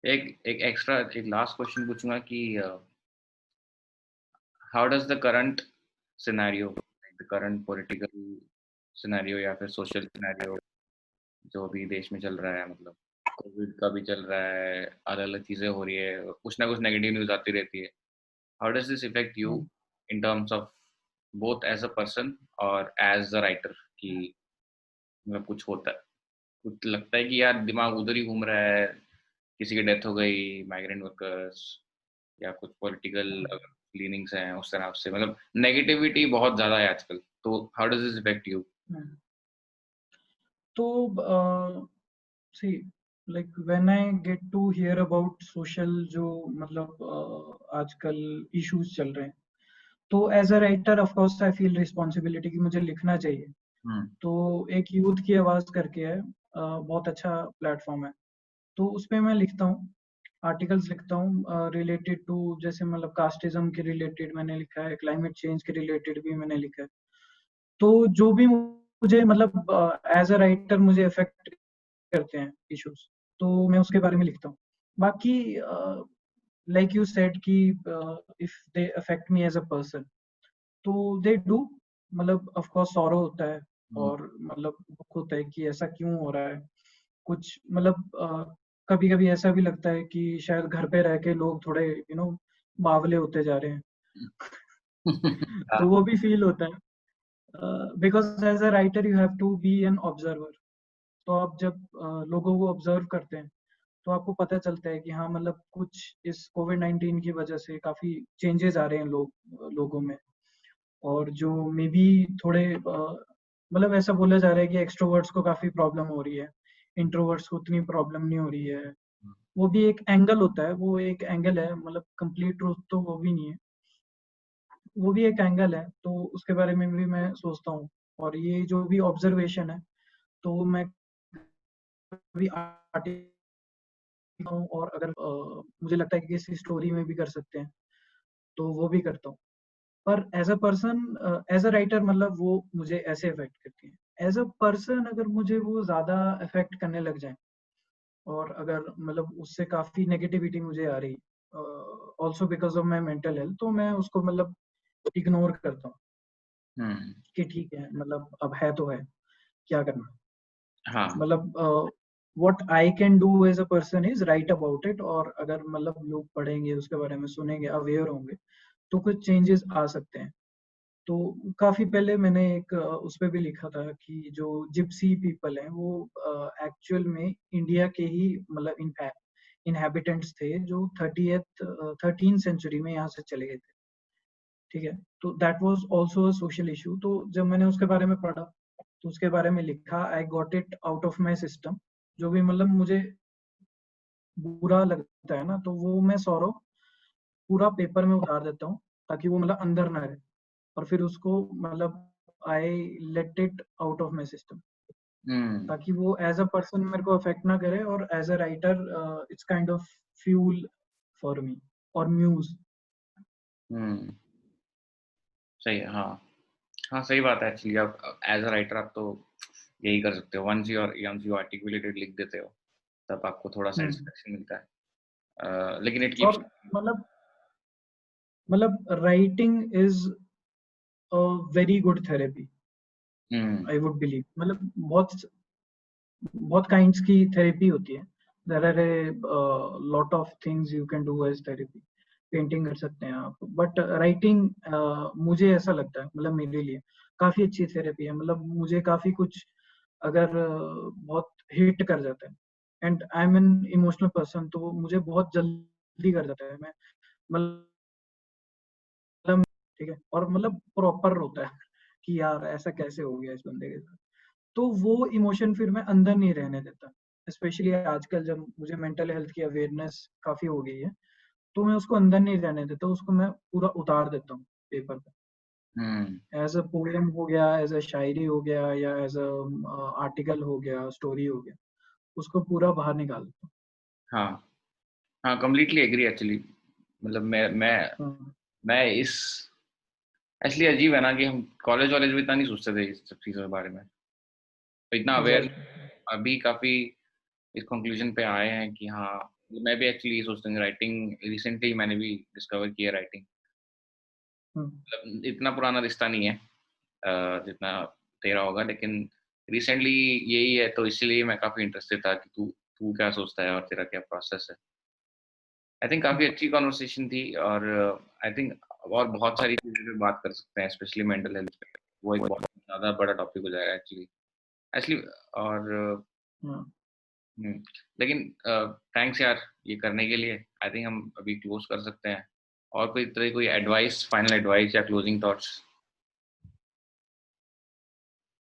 एक एक एक्स्ट्रा, एक लास्ट क्वेश्चन पूछूंगा कि how does the current scenario, the current political scenario या फिर सोशल सिनेरियो जो अभी देश में चल रहा है, मतलब कोविड का भी चल रहा है, अलग अलग चीजें हो रही है, कुछ ना कुछ नेगेटिव न्यूज आती रहती है, how does this effect you hmm. In terms of both as a person और एज अ राइटर, कि मतलब कुछ होता है, कुछ लगता है कि यार दिमाग उधर ही घूम रहा है, किसी की डेथ हो गई, माइग्रेंट वर्कर्स, या कुछ पॉलिटिकल लीनिंग्स हैं उस तरह से, मतलब नेगेटिविटी बहुत ज्यादा है आजकल, तो how does this effect you? Hmm. तो see, like when I get to hear about social जो मतलब आजकल इश्यूज चल रहे हैं, तो as a writer of course I feel responsibility कि मुझे लिखना चाहिए। हम्म। तो एक यूथ की आवाज करके है, बहुत अच्छा प्लेटफॉर्म है, तो उसपे मैं लिखता हूँ, आर्टिकल्स लिखता हूँ रिलेटेड टू, जैसे मतलब कास्टिज्म के रिलेटेड मैंने लिखा है, क्लाइमेट चेंज के रिलेटेड भी मैंने लिखा है। तो जो भी मुझे मतलब एज अ राइटर मुझे अफेक्ट करते हैं इश्यूज, तो मैं उसके बारे में लिखता हूँ। बाकी लाइक यू सेड कि if they affect me as a person, तो दे डू, मतलब ऑफ कोर्स सॉरो होता है, हम्म। और मतलब दुख होता है कि ऐसा क्यों हो रहा है। कुछ मतलब कभी कभी ऐसा भी लगता है कि शायद घर पे रह के लोग थोड़े बावले होते जा रहे हैं। तो हाँ। वो भी फील होता है, because as a writer you have to be an observer. तो आप जब लोगों को ऑब्जर्व करते हैं, तो आपको पता चलता है कि हाँ, मतलब कुछ इस कोविड-19 की वजह से काफी चेंजेस आ रहे हैं लोगों में। और जो मे बी थोड़े मतलब ऐसा बोला जा रहा है कि एक्सट्रोवर्ट्स को काफी प्रॉब्लम हो रही है, इंट्रोवर्ट्स को उतनी प्रॉब्लम नहीं हो रही है। वो भी एक एंगल होता है, वो एक एंगल है, मतलब कंप्लीट ट्रूथ तो वो भी नहीं है, वो भी एक एंगल है, तो उसके बारे में भी मैं सोचता हूँ। और ये जो भी ऑब्जर्वेशन है, तो मैं कभी आर्टिकल हूँ, और अगर मुझे लगता है कि किसी स्टोरी में भी कर सकते हैं, तो वो भी करता हूँ। पर as a person, as a writer, मतलब वो मुझे ऐसे अफेक्ट करती है। एज अ पर्सन अगर मुझे वो ज्यादा अफेक्ट करने लग जाए, और अगर मतलब उससे काफी नेगेटिविटी मुझे आ रही, also because of my mental health, तो मैं उसको मतलब इग्नोर करता हूँ हम्म। कि ठीक है, मतलब अब है तो है, क्या करना। हाँ। मतलब what I can do as a person is write about it, और अगर मतलब लोग पढ़ेंगे, उसके बारे में सुनेंगे, अवेयर होंगे, तो कुछ चेंजेस आ सकते हैं। तो काफी पहले मैंने एक उस पे भी लिखा था कि जो जिप्सी पीपल हैं, वो एक्चुअल में इंडिया के ही मतलब इनहैबिटेंट्स थे, जो 13th सेंचुरी में यहाँ से चले गए थे। ठीक है, तो that was also a social issue. तो जब मैंने उसके बारे में पढ़ा, तो उसके बारे में लिखा, I got it out of my system. जो भी मतलब मुझे बुरा लगता है ना, तो वो मैं सौरव पूरा पेपर में उतार देता हूँ, ताकि वो मतलब अंदर ना रहे, और फिर उसको मतलब I let it out of my system, hmm. ताकि वो एज अ पर्सन मेरे को अफेक्ट ना करे, और as a writer it's kind of fuel for me, और म्यूज। हम्म, सही है। हाँ, हाँ, सही बात है एक्चुअली। आप एज अ राइटर आप तो यही कर सकते हो। वंस यू आर्टिकुलेटेड लिख देते हो, तब आपको थोड़ा हम्म। सेटिस्फेक्शन मिलता है। लेकिन इट और कीप्स। मतलब writing is a very good therapy, hmm. I would believe. मतलब बहुत बहुत काइंड्स की थेरेपी होती है। There are a lot of things you can do as therapy. Painting कर सकते हैं आप, बट राइटिंग मुझे ऐसा लगता है, मतलब मेरे लिए काफी अच्छी थेरेपी है। मतलब मुझे काफी कुछ अगर बहुत हिट कर जाता है, and I am an emotional person, तो वो मुझे बहुत जल्दी कर जाता है। मैं मतलब ठीक है, और मतलब प्रॉपर होता है कि यार ऐसा कैसे हो गया इस बंदे के साथ। तो वो इमोशन फिर मैं अंदर नहीं रहने देता। स्पेशली आजकल जब मुझे मेंटल हेल्थ की अवेयरनेस काफी हो गई है, तो मैं उसको अंदर नहीं रहने देता, उसको मैं पूरा उतार देता हूँ पेपर पे। हम्म। एज अ पोएम हो गया, एज अ शायरी हो गया, या एज अ आर्टिकल हो गया, स्टोरी हो गया, उसको पूरा बाहर निकाल देता हाँ, हाँ, कम्प्लीटली एग्री एक्चुअली। मतलब हूँ। मैं इस इसलिए अजीब है ना कि हम कॉलेज वॉलेज में इतना नहीं सोचते थे इस सब चीज़ों के बारे में, तो इतना अवेयर एग्जैक्टली। अभी काफ़ी इस कंक्लूजन पे आए हैं कि हाँ, मैं भी एक्चुअली सोचता हूँ राइटिंग। रिसेंटली मैंने भी डिस्कवर किया राइटिंग। मतलब इतना पुराना रिश्ता नहीं है जितना तेरा होगा, लेकिन रिसेंटली यही है, तो इसलिए मैं काफ़ी इंटरेस्टेड था कि तू तू क्या सोचता है और तेरा क्या प्रोसेस है। आई थिंक काफ़ी अच्छी कॉन्वर्सेशन थी, और आई थिंक और बहुत सारी चीज़ों पे बात कर सकते हैं, स्पेशली मेंटल हेल्थ पे। वो एक बहुत ज़्यादा बड़ा टॉपिक हो जाएगा एक्चुअली एक्चुअली। और हम्म, लेकिन थैंक्स यार ये करने के लिए। आई थिंक हम अभी क्लोज कर सकते हैं। और कोई तरह कोई एडवाइस, फाइनल एडवाइस या क्लोजिंग थॉट्स?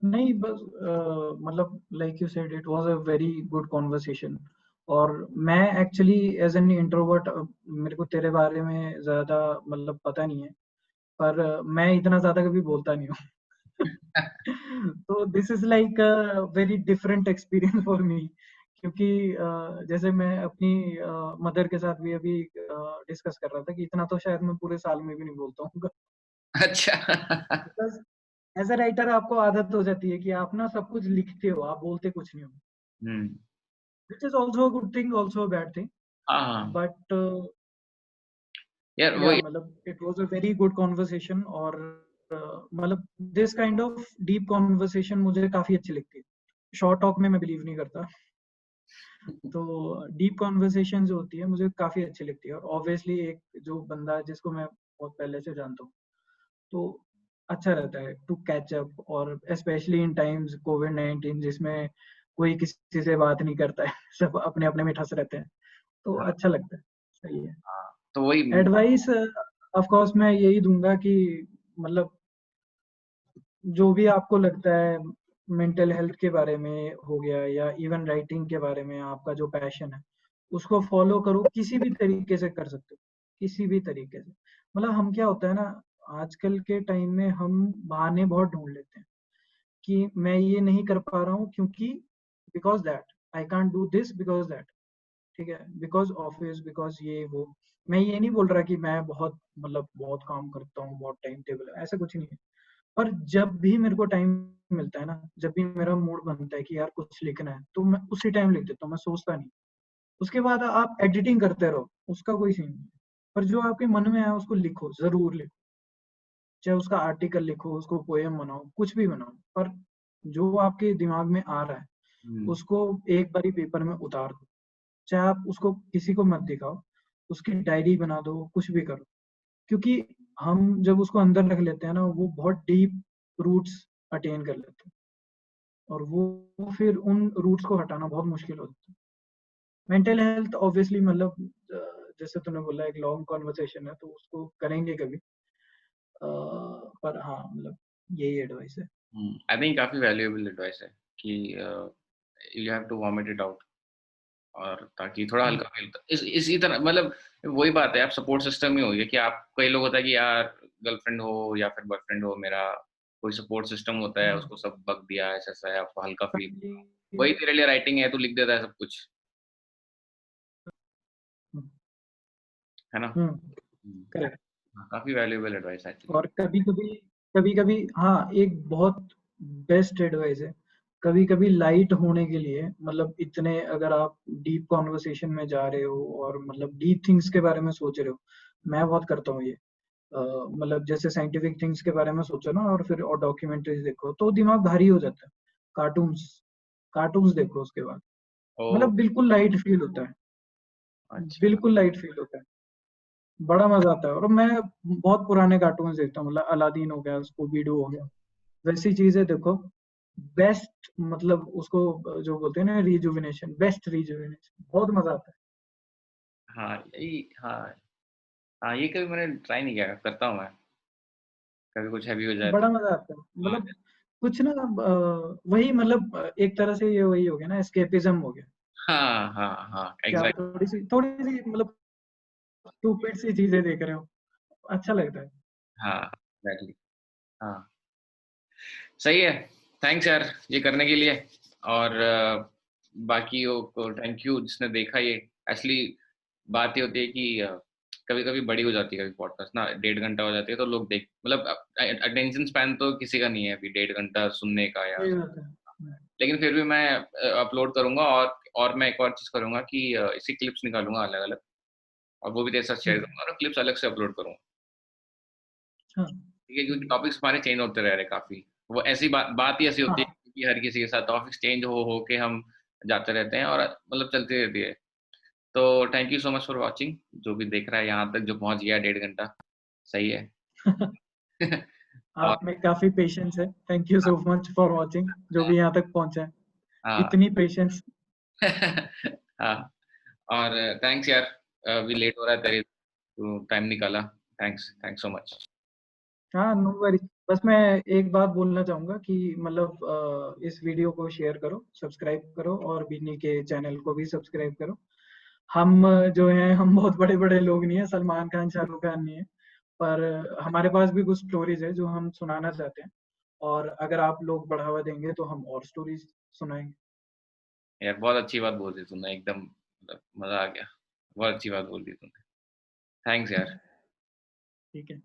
नहीं, बस मतलब like you said, it was a very good conversation. और मैं एक्चुअली एज एन इंट्रोवर्ट, मेरे को तेरे बारे में ज्यादा मतलब पता नहीं है, पर मैं इतना ज्यादा कभी बोलता नहीं हूँ। तो this is like a very different experience for me, क्योंकि जैसे मैं अपनी मदर के साथ भी अभी डिस्कस कर रहा था कि इतना तो शायद मैं पूरे साल में भी नहीं बोलता हूँ। अच्छा। बिकॉज एज अ राइटर आपको आदत हो जाती है कि आप ना सब कुछ लिखते हो, आप बोलते कुछ नहीं हो, hmm. Which is also a good thing, also a bad thing. हाँ, हाँ, बट यार या वही। मतलब it was a very good conversation. और मतलब this kind of deep conversation मुझे काफी अच्छी लगती है। शॉर्ट टॉक में मैं बिलीव नहीं करता, तो डीप कॉन्वर्सेशन जो होती है मुझे काफी अच्छी लगती है। और ऑब्वियसली एक जो बंदा है जिसको मैं बहुत पहले से जानता हूँ, तो अच्छा रहता है टू कैच अप। और स्पेशली इन टाइम्स कोविड-19, जिसमें कोई किसी से बात नहीं करता है, सब अपने अपने में ठस रहते हैं, तो हाँ, अच्छा लगता है। सही है। हाँ, तो वही एडवाइस ऑफ कोर्स मैं यही दूंगा कि मतलब जो भी आपको लगता है मेंटल हेल्थ के बारे में हो गया, या इवन राइटिंग के बारे में, आपका जो पैशन है उसको फॉलो करो। किसी भी तरीके से कर सकते हो, किसी भी तरीके से। मतलब हम क्या होता है ना, आजकल के टाइम में हम बहाने बहुत ढूंढ लेते हैं कि मैं ये नहीं कर पा रहा हूँ क्योंकि because that, I can't do this because that, ठीक है, बिकॉज ऑफिस, बिकॉज ये वो। मैं ये नहीं बोल रहा कि मैं बहुत मतलब बहुत काम करता हूँ, बहुत टाइम टेबल है, ऐसा कुछ नहीं है। पर जब भी मेरे को टाइम मिलता है ना, जब भी मेरा मूड बनता है कि यार कुछ लिखना है, तो मैं उसी टाइम लिख देता हूँ, मैं सोचता नहीं। उसके बाद आप एडिटिंग करते रहो, उसका कोई सीन नहीं है। पर जो आपके मन में है उसको लिखो, जरूर लिखो। चाहे उसका आर्टिकल लिखो, उसको पोएम बनाओ, कुछ भी बनाओ, पर जो आपके दिमाग में आ रहा है हम्म, उसको एक बारी पेपर में उतार दो। चाहे आप उसको किसी को मत दिखाओ, उसकी डायरी बना दो, कुछ भी करो। क्योंकि हम जब उसको अंदर रख लेते हैं ना, वो बहुत डीप रूट्स अटेन कर लेते हैं, और वो फिर उन रूट्स को हटाना बहुत मुश्किल होता है। मेंटल हेल्थ ऑब्वियसली मतलब जैसे तूने बोला एक लॉन्ग कॉन्वर्सेशन है, तो उसको करेंगे कभी। पर हाँ मतलब यही एडवाइस है। आई थिंक काफी वैल्यूएबल एडवाइस है कि you have to vomit it out, और ताकि थोड़ा हम्म, हल्का फील। इसी तरह मतलब वही बात है, आप सपोर्ट सिस्टम ही हो गया कि आप, कई लोग होता है कि यार गर्लफ्रेंड हो या फिर बॉयफ्रेंड हो मेरा, कोई सपोर्ट सिस्टम होता है, हम्म, उसको सब बक दिया ऐसा ऐसा है, आपको हल्का फील। family, वही तेरे लिए राइटिंग है, तू लिख देता है सब कुछ, हम्म, है ना? करेक्ट। हाँ, काफी वैल्यूएबल एडवाइस है एक्चुअली। और कभी कभी हाँ, एक बहुत बेस्ट एडवाइस है। कभी-कभी लाइट होने के लिए मतलब इतने अगर आप डीप कन्वर्सेशन में जा रहे हो और मतलब डीप थिंग्स के बारे में सोच रहे हो, मैं बहुत करता हूँ ये। मतलब जैसे साइंटिफिक थिंग्स के बारे में सोचो ना और फिर और डॉक्यूमेंट्रीज देखो तो दिमाग भारी हो जाता है। कार्टून्स कार्टून्स देखो उसके बाद, ओ, मतलब बिल्कुल लाइट फील होता है, अच्छा। बिल्कुल लाइट फील होता है। बड़ा मजा आता है और मैं बहुत पुराने कार्टून्स देखता हूँ, मतलब अलादीन हो गया, स्कूबी डू हो गया, वैसी चीजें देखो। बेस्ट मतलब उसको जो बोलते हैं ना रिजुविनेशन, बेस्ट रिजुविनेशन, बहुत मजा आता हाँ, यही हाँ, हाँ, ये कभी मैंने ट्राई नहीं किया, करता हूँ मैं, कभी कुछ हैवी हो है, जाए तो। बड़ा मजा आता है। हाँ, मतलब कुछ ना वही मतलब एक तरह से ये वही हो गया ना, एस्केपिज्म हो गया हाँ, हाँ, हाँ, कि आप एग्ज़ैक्ट थोड़ी सी मतलब स्टूपिड सी चीजें देख रहे हो, अच्छा लगता है। हाँ, एग्ज़ैक्टली हाँ, सही है। थैंक्स यार ये करने के लिए और बाकियों को थैंक यू जिसने देखा ये। एक्चुअली बात ये होती है कि कभी-कभी बड़ी हो जाती है कभी पॉडकास्ट ना, 1.5 घंटा हो जाती है तो लोग देख मतलब अटेंशन स्पैन तो किसी का नहीं है अभी 1.5 घंटा सुनने का या सही बात है। लेकिन फिर भी मैं अपलोड करूँगा और मैं एक और चीज़ करूँगा कि इसकी क्लिप्स निकालूँगा अलग-अलग और वो भी तेरे साथ शेयर हम्म, करूँगा और क्लिप्स अलग से अपलोड करूँगा। हाँ ठीक है, क्योंकि टॉपिक्स हमारे चेंज होते रह रहे काफ़ी। वो ऐसी बात ही ऐसी होती हाँ है कि हर किसी के साथ टॉपिक्स चेंज हो के हम जाते रहते हैं और मतलब चलती रहती है। तो thank you so much for watching जो भी देख रहा है यहाँ तक जो पहुँच गया 1.5 घंटा, सही है। और आप में काफी पेशेंस है, thank you so much for watching, जो भी यहाँ तक पहुंचा है, हाँ, इतनी पेशेंस। हाँ और थैंक्स यार अभी लेट हो रहा है तेरे तू टाइम निकाला। Thanks, thanks so much. हाँ नो वरी। बस मैं एक बात बोलना चाहूंगा कि मतलब इस वीडियो को शेयर करो, सब्सक्राइब करो और बिन्नी के चैनल को भी सब्सक्राइब करो। हम जो हैं हम बहुत बड़े बड़े लोग नहीं है, सलमान खान शाहरुख खान नहीं है, पर हमारे पास भी कुछ स्टोरीज है जो हम सुनाना चाहते हैं, और अगर आप लोग बढ़ावा देंगे तो हम और स्टोरीज सुनाएंगे। यार बहुत अच्छी बात बोल दी तूने एकदम मतलब मज़ा आ गया। बहुत अच्छी बात बोल दी तूने। थैंक्स यार। ठीक है।